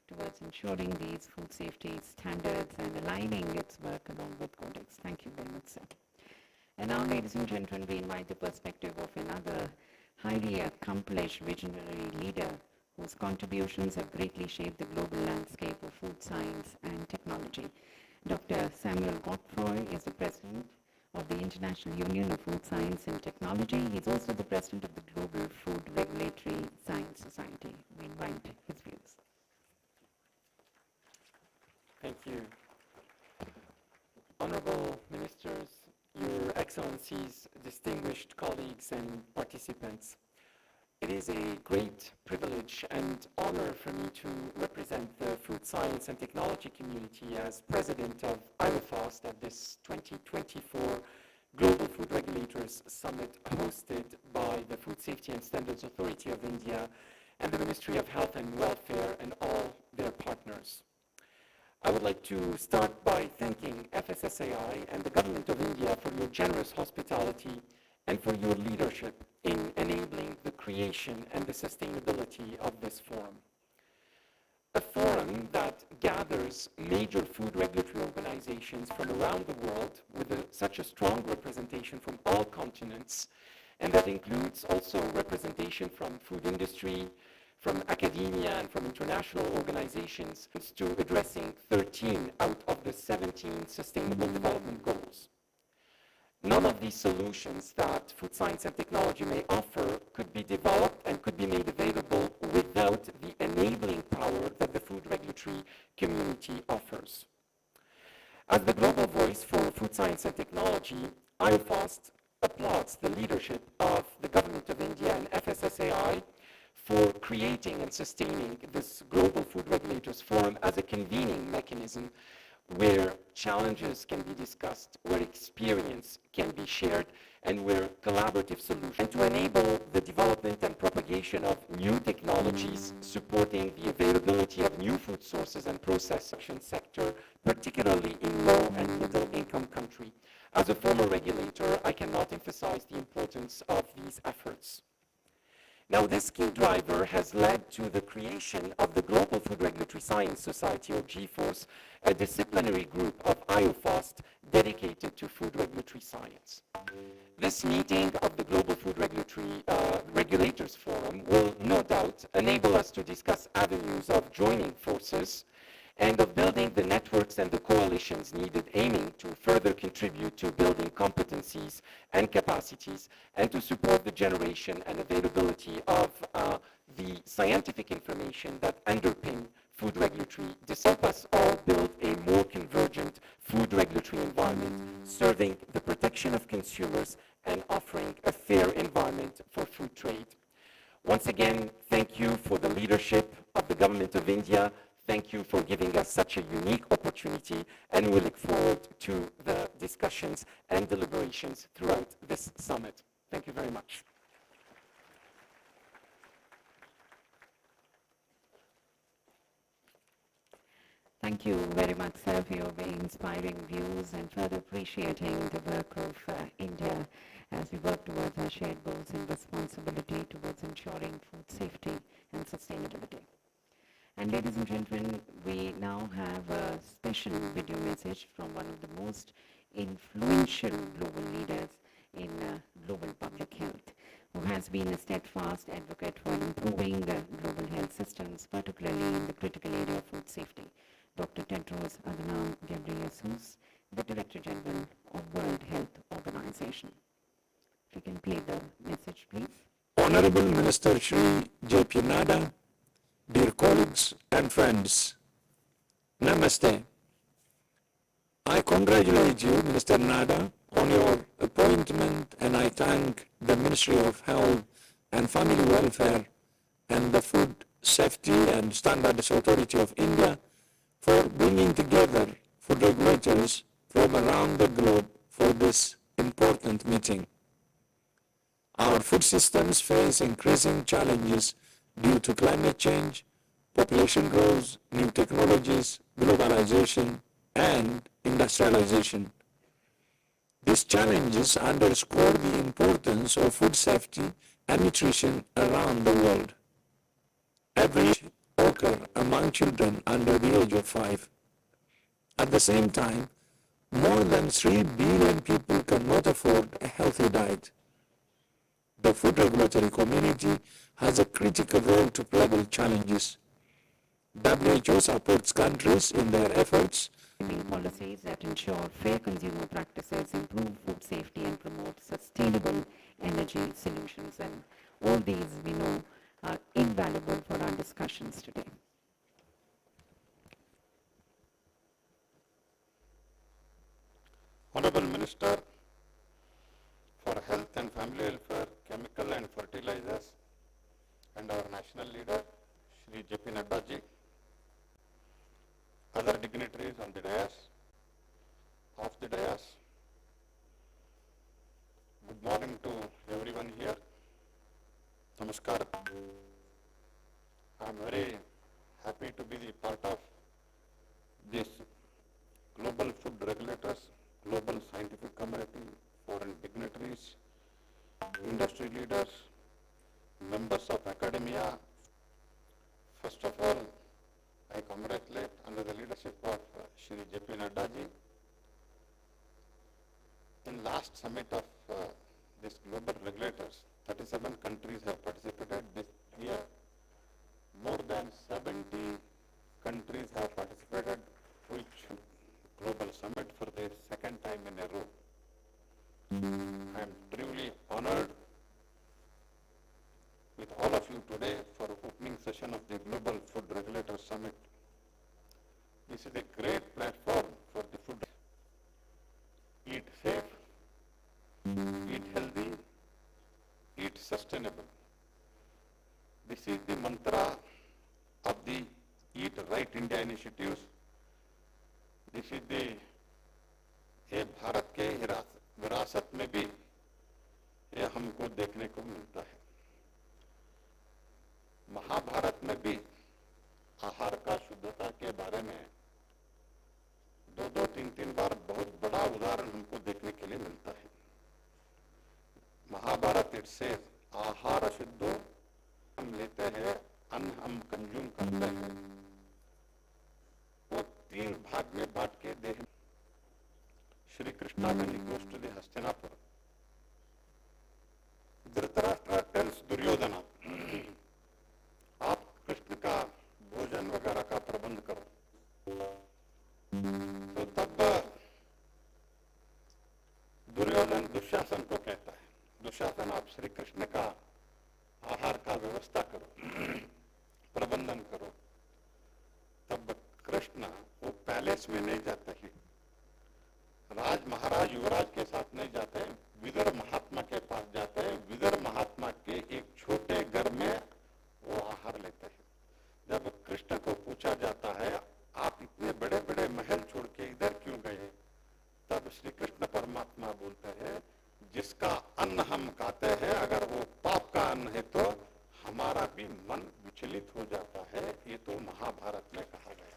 towards ensuring these food safety standards and aligning its work along with Codex. Thank you very much, sir. And now, ladies and gentlemen, we invite the perspective of another highly accomplished visionary leader whose contributions have greatly shaped the global landscape of food science and technology. Dr. Samuel Godfroy is the president of the International Union of Food Science and Technology. He is also the president of the Global Food Regulatory Science Society. We invite his views. Thank you. Honorable Ministers, Your Excellencies, distinguished colleagues and participants, it is a great privilege and honor for me to represent the food science and technology community as president of IOFAST at this 2024 Global Food Regulators Summit hosted by the Food Safety and Standards Authority of India and the Ministry of Health and Welfare and all their partners. I would like to start by thanking FSSAI and the Government of India for your generous hospitality and for your leadership in enabling the creation and the sustainability of this forum. A forum that gathers major food regulatory organizations from around the world with such a strong representation from all continents, and that includes also representation from food industry, from academia, and from international organizations, to addressing 13 out of the 17 Sustainable Development Goals. None of these solutions that food science and technology may offer could be developed and could be made available without the enabling power that the food regulatory community offers. As the global voice for food science and technology, IOFAST applauds the leadership of the Government of India and FSSAI for creating and sustaining this Global Food Regulators Forum as a convening mechanism where challenges can be discussed, where experience can be shared, and where collaborative solutions, and to enable the development and propagation of new technologies supporting the availability of new food sources and processing sector, particularly in low and middle income countries. As a former regulator, I cannot emphasize the importance of these efforts. Now, this key driver has led to the creation of the Global Food Regulatory Science Society, or GFOS, a disciplinary group of IOFAST dedicated to food regulatory science. This meeting of the Global Food Regulators Forum will no doubt enable us to discuss avenues of joining forces and of building the networks and the coalitions needed, aiming to further contribute to building competencies and capacities, and to support the generation and availability of the scientific information that underpin food regulatory. This helps us all build a more convergent food regulatory environment, serving the protection of consumers and offering a fair environment for food trade. Once again, thank you for the leadership of the Government of India. Thank you for giving us such a unique opportunity, and we look forward to the discussions and deliberations throughout this summit. Thank you very much. Thank you very much, sir, for your very inspiring views and further appreciating the work of India as we work towards our shared goals and responsibility towards ensuring food safety and sustainability. And ladies and gentlemen, we now have a special video message from one of the most influential global leaders in global public health, who has been a steadfast advocate for improving global health systems, particularly in the critical area of food safety. Dr. Tedros Adhanom Ghebreyesus, the Director General of World Health Organization. If you can play the message, please. Honorable Minister Shri J.P. Nada, dear colleagues and friends, Namaste. I congratulate you, Minister Nada, on your appointment, and I thank the Ministry of Health and Family Welfare and the Food Safety and Standards Authority of India for bringing together food regulators from around the globe for this important meeting. Our food systems face increasing challenges due to climate change, population growth, new technologies, globalization, and industrialization. These challenges underscore the importance of food safety and nutrition around the world. Every occur among children under the age of 5. At the same time, more than 3 billion people cannot afford a healthy diet. The food regulatory community has a critical role to global challenges. WHO supports countries in their efforts Policies that ensure fair consumer practices, improve food safety, and promote sustainable energy solutions. And all these, we know, are invaluable for our discussions today. Honorable Minister for Health and Family Welfare, Chemical and Fertilizers, and our national leader, Shri J.P. Nadda ji, other dignitaries on the dais, off the dais, good morning to everyone here. Namaskar. I am very happy to be the part of this global food regulators, global scientific community, foreign dignitaries, industry leaders, members of academia. First of all, I congratulate under the leadership of Shri J.P. Nadda ji. In last summit of this global regulators, 37 countries have participated this year. More than 70 countries have participated, which global summit for the second time in a row. I am truly honored with all of you today for opening session of the Global Food Regulator Summit. This is a great platform for the food. Eat safe, eat healthy, eat sustainable. This is the mantra of the Eat Right India initiatives. This is the ये भारत के विरासत में भी ये हमको देखने को मिलता है. महाभारत में भी आहार का शुद्धता के बारे में 2-3 बार बहुत बड़ा उदाहरण हमको देखने के लिए मिलता है. महाभारत इट से आहार शुद्धो, हम लेते हैं अन्न, हम कंज्यूम करते हैं, वो 3 भाग में बांट के देह. Shri Krishna when he goes to the Hastinapur, Dhritarashtra tells Duryodhana, आप कृष्ण का भोजन वगैरह का प्रबंध करो. तो तब दुर्योधन दुशासन को कहता है, दुशासन आप श्री कृष्ण का आहार का व्यवस्था करो, प्रबंधन करो. कृष्ण वो पैलेस में नहीं जाते हैं, राज महाराज युवराज के साथ नहीं जाते हैं, विदुर महात्मा के पास जाते हैं। विदुर महात्मा के एक छोटे घर में वो आहार लेते हैं। जब कृष्ण को पूछा जाता है आप इतने बड़े बड़े महल छोड़ के इधर क्यों गए, तब श्री कृष्ण परमात्मा बोलते हैं जिसका अन्न हम खाते हैं अगर वो पाप का अन्न है तो हमारा भी मन विचलित हो जाता है। ये तो महाभारत में कहा गया है।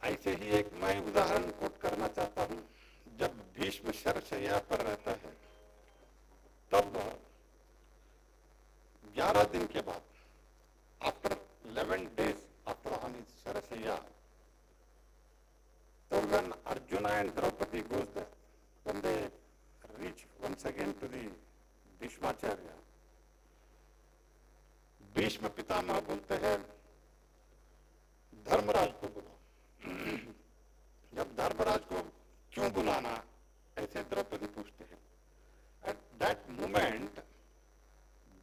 ऐसे ही एक मैं उदाहरण कोट करना चाहता हूँ। जब भीष्म शरशय्या पर रहता है तब 11 दिन के बाद, after 11 days after on his शरशय्या, so when Arjuna and Draupadi goes there, when they reach once again to the Bhishmacharya, Bhishma Pitamah बोलते हैं धर्मराज को बुलाओ। जब धर्मराज को क्यों बुलाना ऐसे द्रौपदी पूछते हैं। एट दैट मोमेंट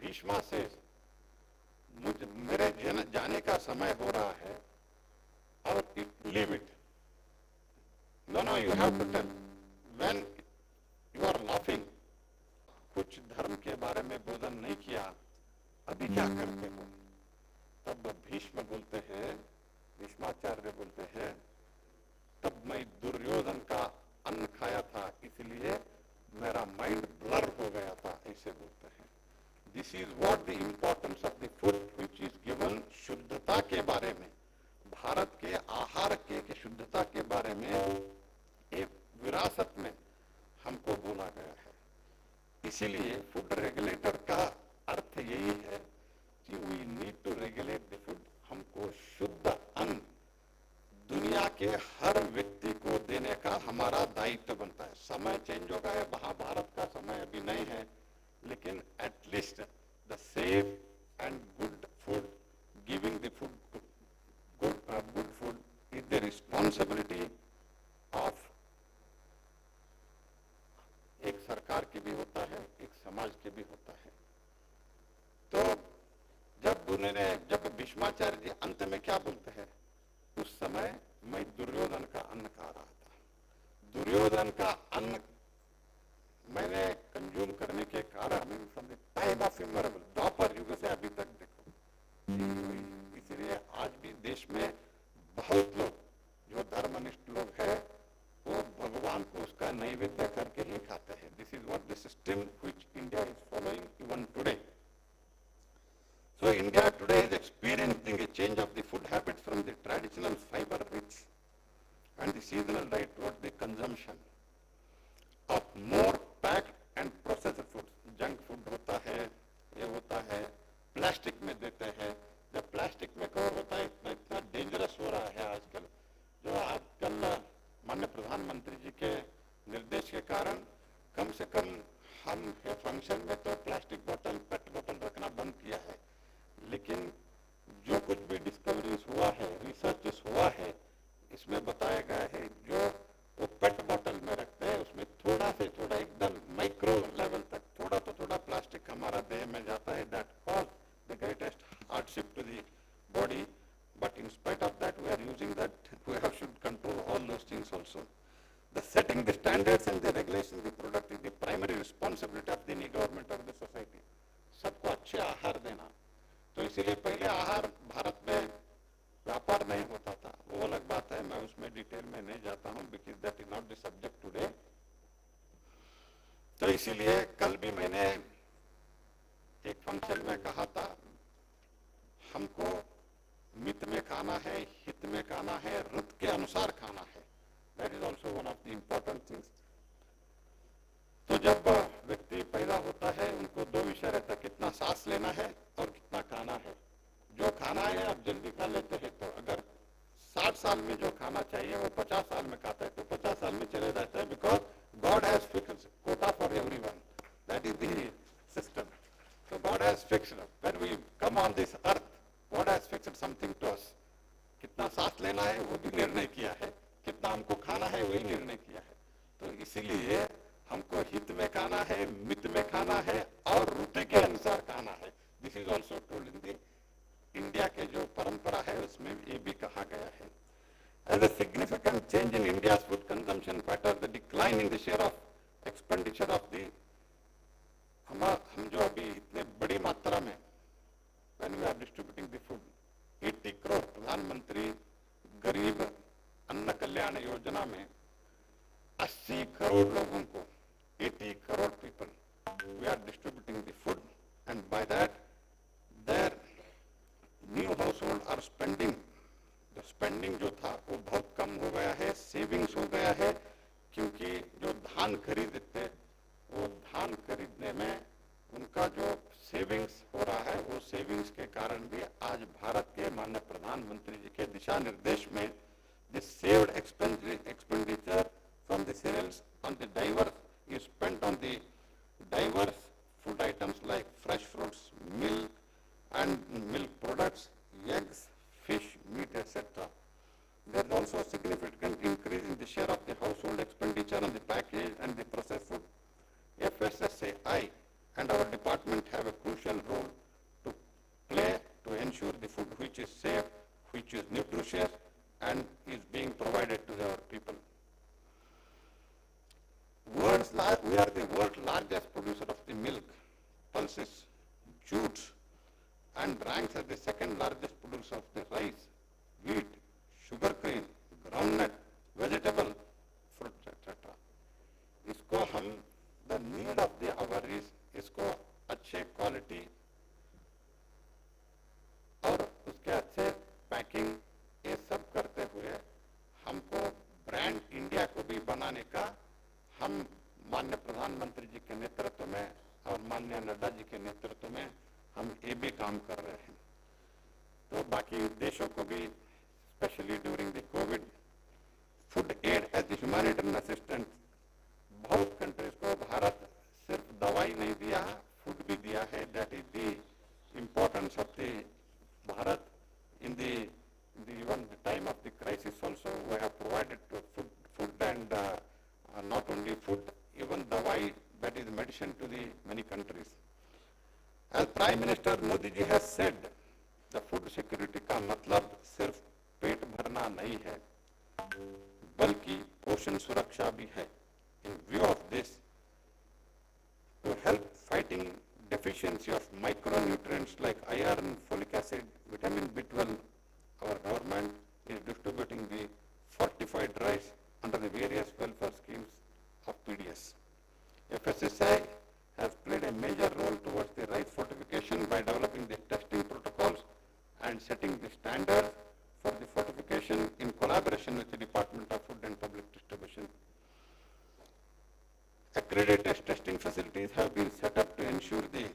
भीष्मा से मेरे जाने का समय हो रहा है और leave it. No you have to tell when you are laughing. कुछ धर्म के बारे में बोधन नहीं किया, अभी क्या करते हो? तब भीष्म बोलते हैं, भीष्माचार्य बोलते हैं तब मैं दुर्योधन का अन्न खाया था इसलिए मेरा माइंड ब्लर हो गया था, ऐसे बोलते हैं। This is what the importance of the food which is given. शुद्धता के बारे में, भारत के आहार के शुद्धता के बारे में एक विरासत में हमको बोला गया है। इसीलिए फूड रेगुलेटर का अर्थ यही है कि we need to regulate the food. हमको शुद्ध अन्न दुनिया के हर व्यक्ति को देने का हमारा दायित्व बनता है। समय चेंज हो गया है, महाभारत का समय अभी नहीं है, लेकिन at least the safe and good food, giving the food good food is the responsibility of एक सरकार की भी होता है, एक समाज के भी होता है। तो जब भीष्माचार्य जी अंत में क्या बोलते हैं, उस समय मैं दुर्योधन का अन्न खा रहा था। दुर्योधन का अन्न मैंने कंज्यूम करने के कारण टाइम ऑफ इमरेबल द्वापर युग से अभी तक देखो। इसलिए आज भी देश में बहुत लोग जो धर्मनिष्ठ लोग हैं वो भगवान को उसका नैवेद्य करके ही खाते हैं। This is what the system which India is following even today. So India today is experiencing a change of the food habits from the traditional fiber rich and the seasonal diet towards the consumption of more packed and processed foods. Junk food होता है, ये होता है, plastic में देते हैं। जब plastic में कवर होता है इतना डेंजरस हो रहा है आजकल। जो आजकल माननीय प्रधानमंत्री जी के निर्देश के कारण कम से कम हम फंक्शन में तो प्लास्टिक बोतल, पेट बोतल रखना बंद किया है। लेकिन जो कुछ भी डिस्कवरीज हुआ है, रिसर्च हुआ है, इसमें बताया गया है जो वो पेट बॉटल में रखते हैं उसमें थोड़ा से थोड़ा एकदम माइक्रो लेवल तक थोड़ा प्लास्टिक हमारा देह में जाता है। That cause the greatest hardship to the body, but in spite of that we are using that, we have should control all those things also. The setting the standards and the regulation the product is the primary responsibility of the government of the society. सबको अच्छे आहार देना। तो इसीलिए पहले आहार भारत में व्यापार नहीं होता था, वो अलग बात है, मैं उसमें डिटेल में नहीं जाता हूँ because that is not the subject today. तो इसीलिए कल भी मैंने एक फंक्शन में कहा था हमको मित में खाना है, हित में खाना है, ऋतु के अनुसार खाना है। That is also one of the important things. तो जब व्यक्ति पैदा होता है उनको दो विषय रहता है, कितना सांस लेना है और कितना खाना है। जो खाना है आप जल्दी खा लेते हैं, तो अगर 60 साल में जो खाना चाहिए वो 50 साल में खाता है तो 50 साल में चले जाता है, because God has fixed Kota for everyone. That is the system. So God has fixed, when we come on this earth, God has fixed something to us. कितना सांस लेना है वो भी निर्णय किया है, कितना हमको खाना है वही निर्णय किया है। तो इसीलिए हमको हित में खाना है, मित में खाना है और ऋतु के अनुसार खाना है। This is also told in the India के जो परंपरा है उसमें ये भी कहा गया है. As a significant change in India's food consumption pattern, the decline in the share of expenditure of the हम जो अभी इतने बड़ी मात्रा में when we are distributing the food, 80 crore प्रधानमंत्री गरीब अन्न कल्याण योजना में 80 करोड़ लोगों को 80 crore people we are distributing the food, and by that their new household are spending, the spending जो था वो बहुत कम हो गया है, savings हो गया है, क्योंकि जो धान खरीदते वो धान खरीदने में उनका जो सेविंग्स हो रहा है वो सेविंग्स के कारण भी आज भारत के माननीय प्रधानमंत्री जी के दिशा निर्देश में the saved expenditure from the cereals on the diverse is spent on the diverse food items like fresh fruits, milk and milk products, eggs, fish, meat, etc. There is also a significant increase in the share of the household expenditure on the packaged and the processed food. FSSAI and our department have a crucial role to play to ensure the food which is safe, which is nutritious and is being provided to our people. We are the world's largest producer of the milk, pulses, jutes, and ranks as the second largest producer of the rice, wheat, sugarcane, groundnut, vegetable, fruits, etc. इसको हम the need of the hour is इसको अच्छे quality और उसके अच्छे packing ये सब करते हुए हमको ब्रांड इंडिया को भी बनाने का हम माननीय प्रधानमंत्री जी के नेतृत्व में और माननीय नड्डा जी के नेतृत्व में हम ये भी काम कर रहे हैं. तो बाकी देशों को भी specially during the COVID food aid as the humanitarian assistance बहुत कंट्रीज को भारत सिर्फ दवाई नहीं दिया है, फूड भी दिया है. That is the importance of the Bharat in the even the time of the crisis also we have provided to food and not only food, even dawai, that is medicine to the many countries. As Prime Minister Modi ji has said, the food security का मतलब सिर्फ पेट भरना नहीं है बल्कि पोषण सुरक्षा भी है. In view of this, to help fighting deficiency of micronutrients like iron, folic acid, vitamin B12, our government is distributing the fortified rice under the various welfare schemes of PDS. FSSI has played a major role towards the rice fortification by developing the testing protocols and setting the standards for the fortification in collaboration with the Department of Food and Public Distribution. Accredited testing facilities have been set up to ensure the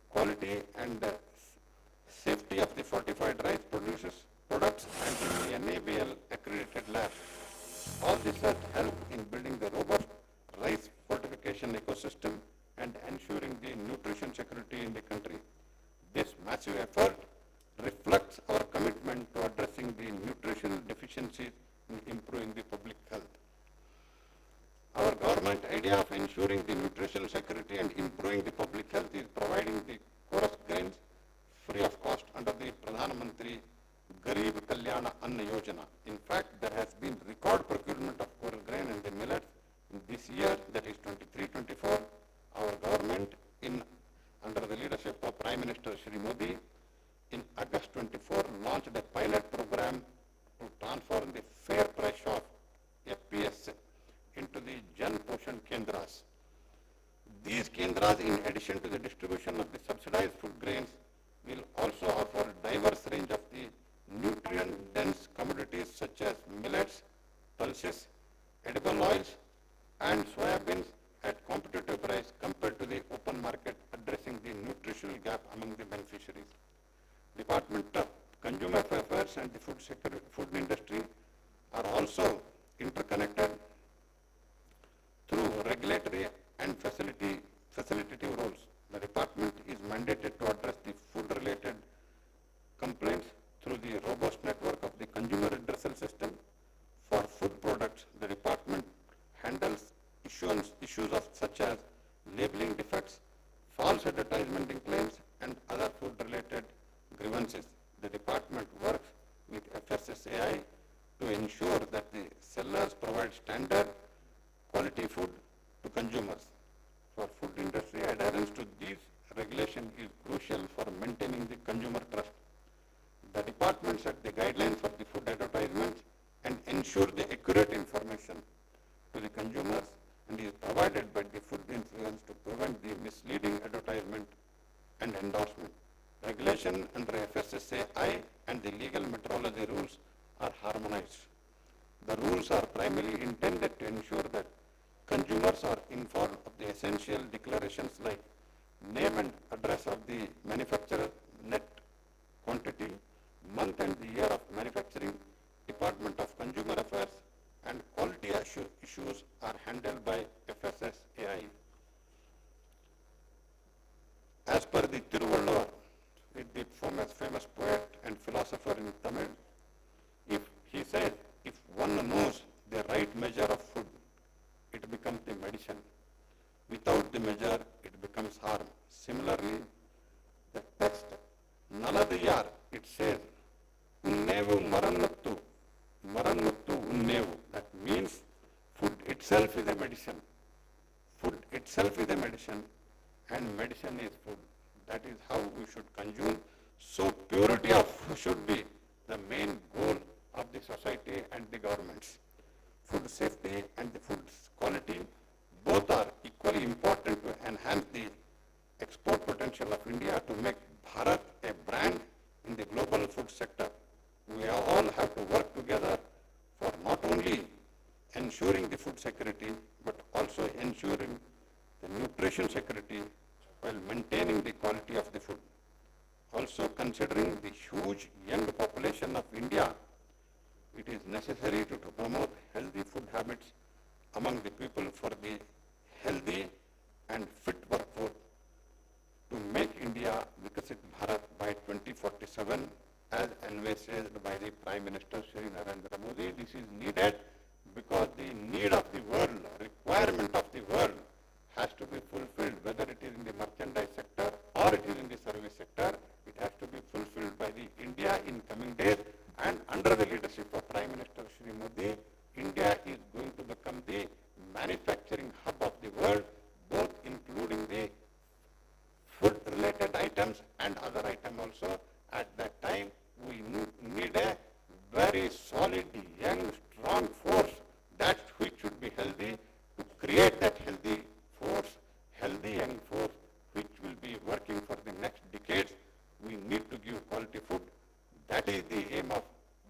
quality and safety of the fortified rice products and the NABL accredited labs. All this has helped in building the robust rice fortification ecosystem and ensuring the nutrition security in the country. This massive effort reflects our commitment to addressing the nutritional deficiencies and improving the public health. Our government idea of ensuring the nutritional security and improving the public health is providing the coarse grains free of cost under the Pradhan Mantri Garib Kalyana Anna Yojana. In fact, there has been record procurement of coarse grain and the millets in this year, that is 23-24. Our government, under the leadership of Prime Minister Shri Modi, in August 24 launched a pilot program to transform the fair price shop FPS into the Jan Poshan Kendras. These Kendras, in addition to the distribution of the subsidized food grains, will also offer diverse range of the nutrient-dense commodities such as millets, pulses, edible oils, and soybeans at competitive price compared to the open market, addressing the nutritional gap among the beneficiaries. Department of Consumer Affairs and the food industry are also interconnected through regulatory and facilitative roles. The department is mandated to address the food-related complaints through the robust network of the consumer redressal system. For food products, the department handles issues of such as labeling defects, false advertisement claims, and other food-related grievances. The department works with FSSAI to ensure that the sellers provide standard quality food to consumers. For food industry, adherence to these regulations is crucial for maintaining the consumer trust. The department set the guidelines for the food advertisements and ensure the accurate information to the consumers and is provided by the food influence to prevent the misleading advertisement and endorsement. Regulation under FSSAI and the legal metrology rules are harmonized. The rules are primarily intended to ensure that consumers are informed of the essential declarations like name and address of the manufacturer, net quantity, month and the year of manufacturing. Department of Consumer Affairs and quality issues are handled by FSSAI. As per the Tiruvalluvar, the famous poet and philosopher in Tamil, if he says, if one knows the right measure of food, it becomes the medicine. Without the measure, it becomes harm. Similarly, the text, Naladiyar, it says, Unnevu marannattu unnevu. That means food itself is a medicine. Food itself is a medicine and medicine is food. That is how we should consume. So purity of food should be the main goal of the society and the governments. Food safety and the food quality both are equally important to enhance the export potential of India to make Bharat a brand in the global food sector. We all have to work together for not only ensuring the food security but also ensuring the nutrition security while maintaining the quality of the food. Also considering the huge young population of India, it is necessary to promote healthy food habits among the people for the healthy and fit workforce to make India Vikasit Bharat by 2047 as envisaged by the Prime Minister Shri Narendra Modi. This is needed because the need of the world, requirement of the world has to be fulfilled, whether it is in the merchandise sector or it is in the service sector. It has to be fulfilled by the India in coming days, and under the leadership of Prime Minister Shri Modi, India is going to become the manufacturing hub of the world, both including the food related items and other items also. At that time, we need a very solid, young, strong force that which should be healthy to create that healthy force, healthy young force which will be working for the next decades. We need to give quality food. That is the aim of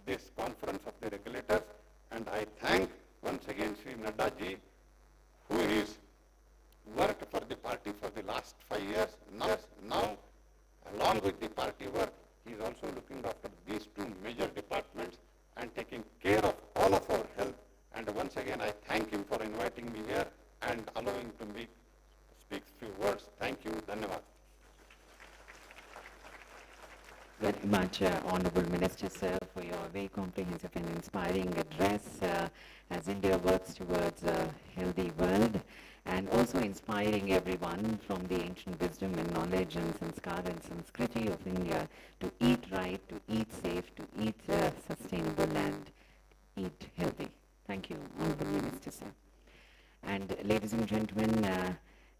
this conference of the regulators, and I thank once again Sri Nadda ji, who is worked for the party for the last 5 years. Now, along with the party work, he is also looking after these two major departments and taking care of all of our health. And once again, I thank him for inviting me here and allowing to me speak few words. Thank you. Dhanyavad. Very much, Honorable Minister, sir, for your very comprehensive and inspiring address as India works towards a healthy world, and also inspiring everyone from the ancient wisdom and knowledge and sanskar and sanskriti of India to eat right, to eat safe, to eat sustainable and eat healthy. Thank you, Honorable Minister, sir. And ladies and gentlemen,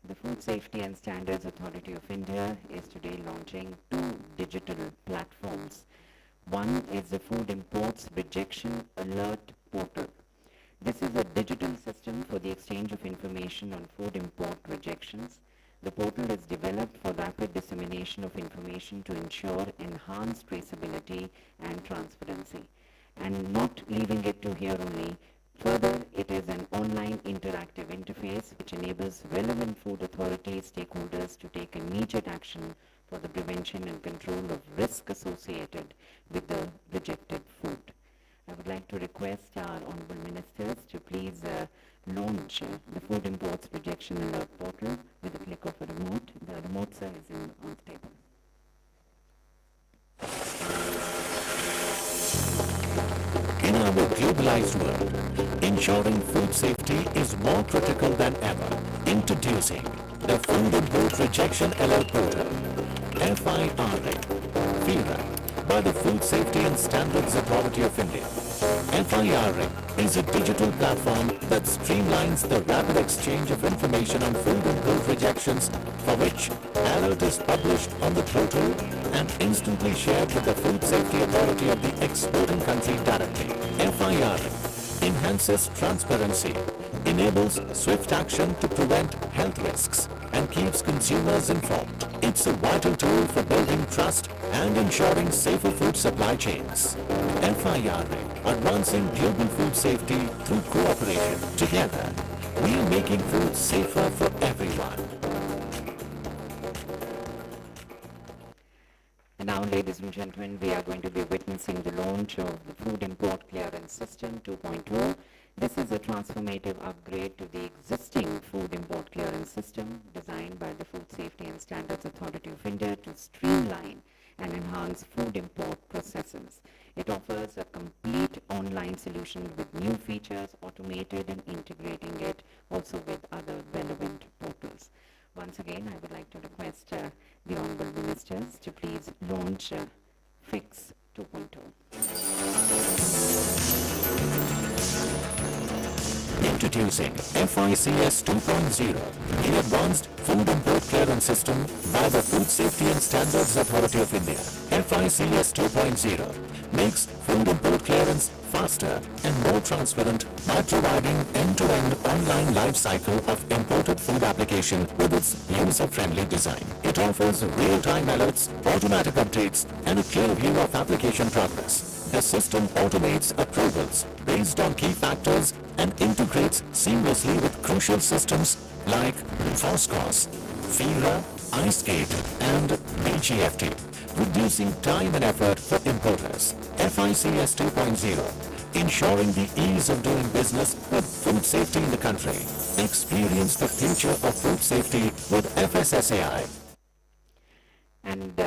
the Food Safety and Standards Authority of India is today launching 2 digital platforms. One is the Food Imports Rejection Alert Portal. This is a digital system for the exchange of information on food import rejections. The portal is developed for rapid dissemination of information to ensure enhanced traceability and transparency. And not leaving it to here only, further, it is an online interactive interface which enables relevant food authority stakeholders to take immediate action for the prevention and control of risk associated with the rejected food. I would like to request our Honorable Ministers to please launch the Food Imports Rejection Alert Portal with a click of a remote. The remote, sir, is on the table. In our globalized world, ensuring food safety is more critical than ever. Introducing the Food Import Rejection Alert Portal, FIRA, FIRA, by the Food Safety and Standards Authority of India. FIRA is a digital platform that streamlines the rapid exchange of information on food import rejections, for which alert is published on the portal and instantly shared with the Food Safety Authority of the exporting country directly. FIRA enhances transparency, enables swift action to prevent health risks, and keeps consumers informed. It's a vital tool for building trust and ensuring safer food supply chains. FIRA, advancing global food safety through cooperation. Together, we are making food safer for everyone. And now, ladies and gentlemen, we are going to be witnessing the launch of the Food Import Clearance System 2.0. This is a transformative upgrade to the existing Food Import Clearance System designed by the Food Safety and Standards Authority of India to streamline and enhance food import processes. It offers a complete online solution with new features, automated and integrating it also with other relevant portals. Once again, I would like to request the Honorable Ministers to please launch FIX 2.0. Introducing FICS 2.0, the Advanced Food Import Clearance System by the Food Safety and Standards Authority of India. FICS 2.0 makes food import clearance faster and more transparent by providing end-to-end online life cycle of imported food application with its user-friendly design. It offers real-time alerts, automatic updates, and a clear view of application progress. The system automates approvals based on key factors and integrates seamlessly with crucial systems like FOSCOS, FIRA, iSCATE, and BGFT, reducing time and effort for importers. FICS 2.0, ensuring the ease of doing business with food safety in the country. Experience the future of food safety with FSSAI. And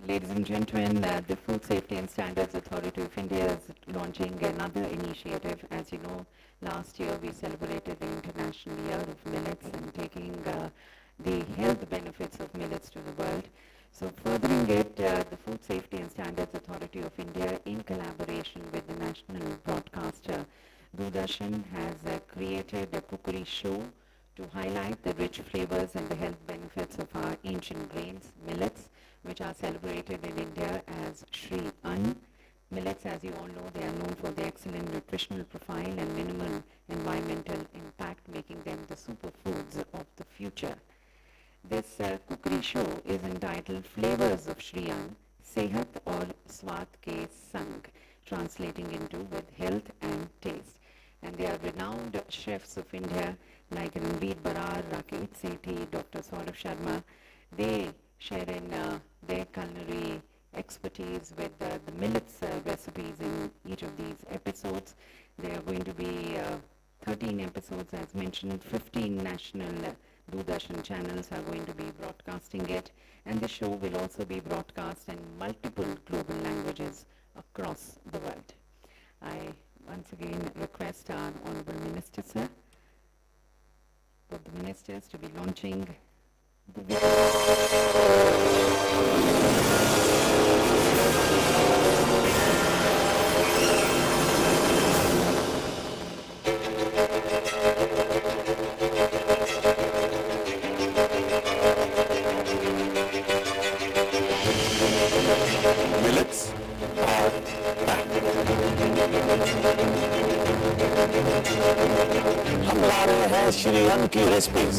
ladies and gentlemen, the Food Safety and Standards Authority of India is launching another initiative. As you know, last year we celebrated the International Year of Millets and taking the health benefits of millets to the world. So furthering it, the Food Safety and Standards Authority of India, in collaboration with the national broadcaster Doordarshan, has created a cookery show to highlight the rich flavors and the health benefits of our ancient grains, millets, which are celebrated in India as Shri Ann. Millets, as you all know, they are known for their excellent nutritional profile and minimal environmental impact, making them the superfoods of the future. This cookery show is entitled Flavors of Shri Ann, Sehat aur Swad ke Sang, translating into with health and taste. And they are renowned chefs of India like Ranveer Barar, Rakesh Sethi, Dr. Saurabh Sharma. They share in their culinary expertise with the millets recipes in each of these episodes. There are going to be 13 episodes as mentioned. 15 national Doordarshan channels are going to be broadcasting it, and the show will also be broadcast in multiple global languages across the world. I once again request our Honorable Minister, sir, for the ministers to be launching the Millets are back. हम ला रहे हैं श्री अन्न की recipes.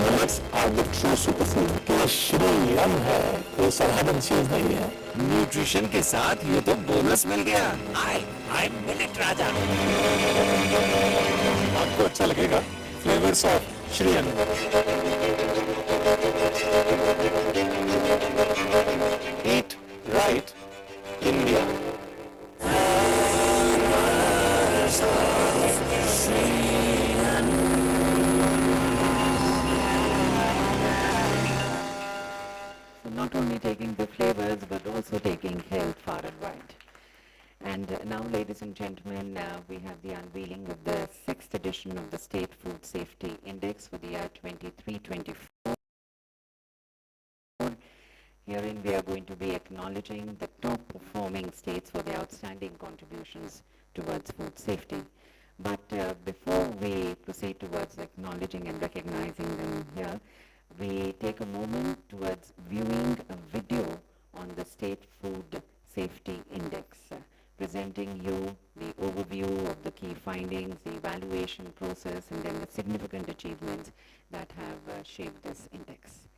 Millets are the true superfood. ये श्री अन्न है, कोई साधारण चीज नहीं है। न्यूट्रिशन के साथ ये तो बोनस मिल गया। आई मिलेट राजा। आपको अच्छा लगेगा। Flavors of Shri Ann. Eat right, India. So not only taking the flavors but also taking health far and wide. And now, ladies and gentlemen, we have the unveiling of the 6th edition of the State Food Food Safety Index for the year 23-24. Herein we are going to be acknowledging the top performing states for their outstanding contributions towards food safety. But before we proceed towards acknowledging and recognizing them here, we take a moment towards viewing a video on the State Food Safety Index, presenting you the overview of the key findings, the evaluation process, and then the significant achievements that have shaped this index.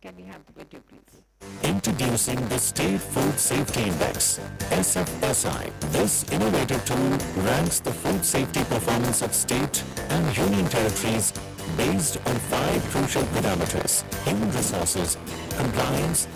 Can we have the video, please? Introducing the State Food Safety Index, SFSI. This innovative tool ranks the food safety performance of state and union territories based on 5 crucial parameters: human resources, compliance,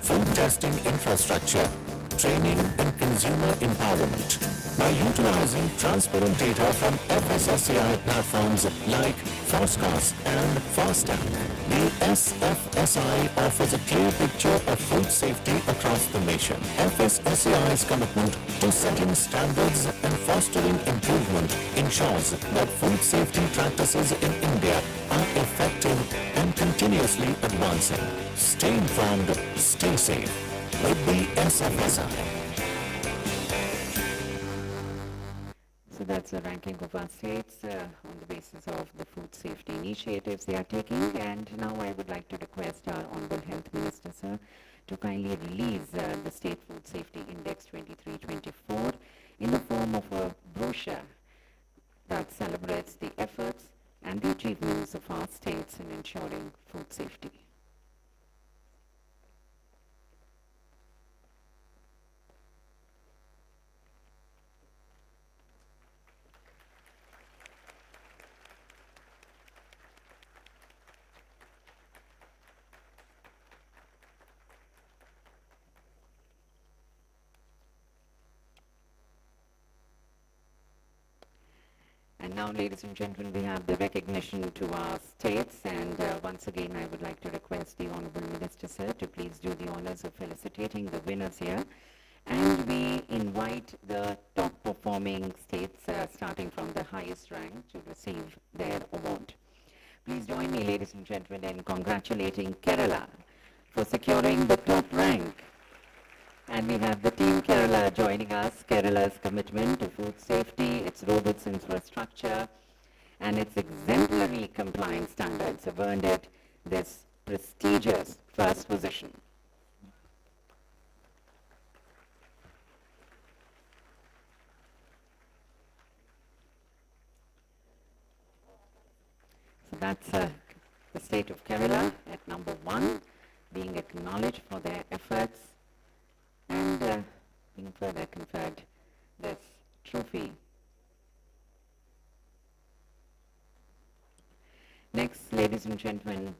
food testing infrastructure, training, and consumer empowerment. By utilizing transparent data from FSSAI platforms like FOSCAS and FASTAC, the SFSI offers a clear picture of food safety across the nation. FSSAI's commitment to setting standards and fostering improvement ensures that food safety practices in India are effective and continuously advancing. Stay informed, stay safe with the SFSI. So that's the ranking of our states on the basis of the food safety initiatives they are taking. And now I would like to request our Honorable Health Minister, sir, to kindly release the State Food Safety Index 23-24 in the form of a brochure that celebrates the efforts and the achievements of our states in ensuring food safety. And now, ladies and gentlemen, we have the recognition to our states, and once again I would like to request the Honorable Minister, sir, to please do the honors of felicitating the winners here. And we invite the top performing states, starting from the highest rank, to receive their award. Please join me, ladies and gentlemen, in congratulating Kerala for securing the top rank. And we have the Team Kerala joining us. Kerala's commitment to food safety, its robust infrastructure, and its exemplary compliance standards have earned it this prestigious first position. So that's the state of Kerala at number 1, being acknowledged for their efforts and being further conferred this trophy. Next, ladies and gentlemen,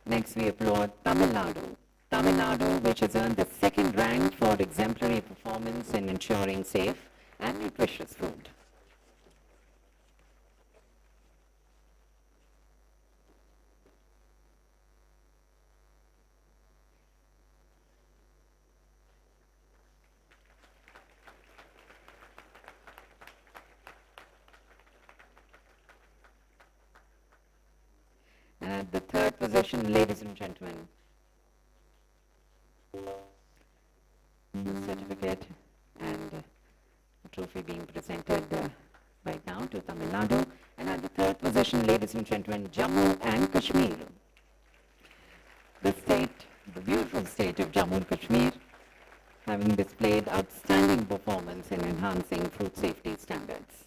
next we applaud Tamil Nadu. Tamil Nadu, which has earned the 2nd rank for exemplary performance in ensuring safe and nutritious food. And at the 3rd position, ladies and gentlemen, the certificate and the trophy being presented right now to Tamil Nadu. And at the 3rd position, ladies and gentlemen, Jammu and Kashmir. The beautiful state of Jammu and Kashmir, having displayed outstanding performance in enhancing food safety standards.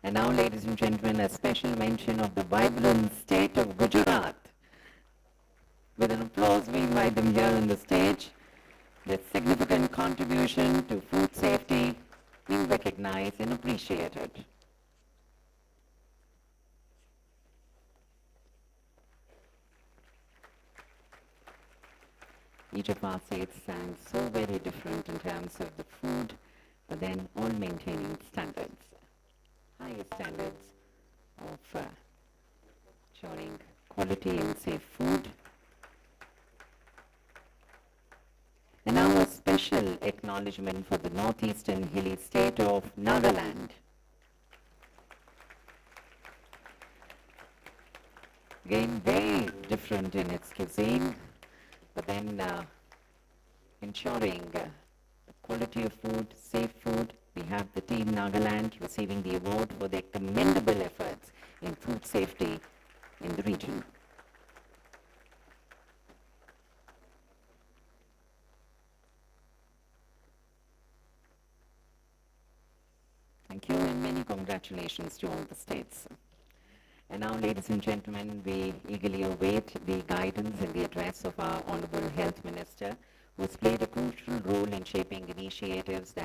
And now, ladies and gentlemen, a special mention of the vibrant state of Gujarat. With an applause, we invite them here on the stage. Their significant contribution to food safety being recognized and appreciated. each of our states stands so very different in terms of the food, but then all maintaining standards, highest standards of ensuring quality and safe food. And now a special acknowledgement for the northeastern hilly state of Nagaland. Again, very different in its cuisine, but then ensuring quality of food, safe food. We have the team Nagaland receiving the award for their commendable efforts in food safety in the region. Thank you, and many congratulations to all the states. And now, ladies and gentlemen, we eagerly await the guidance and the address of our Honorable Health Minister, who has played a crucial role in shaping initiatives that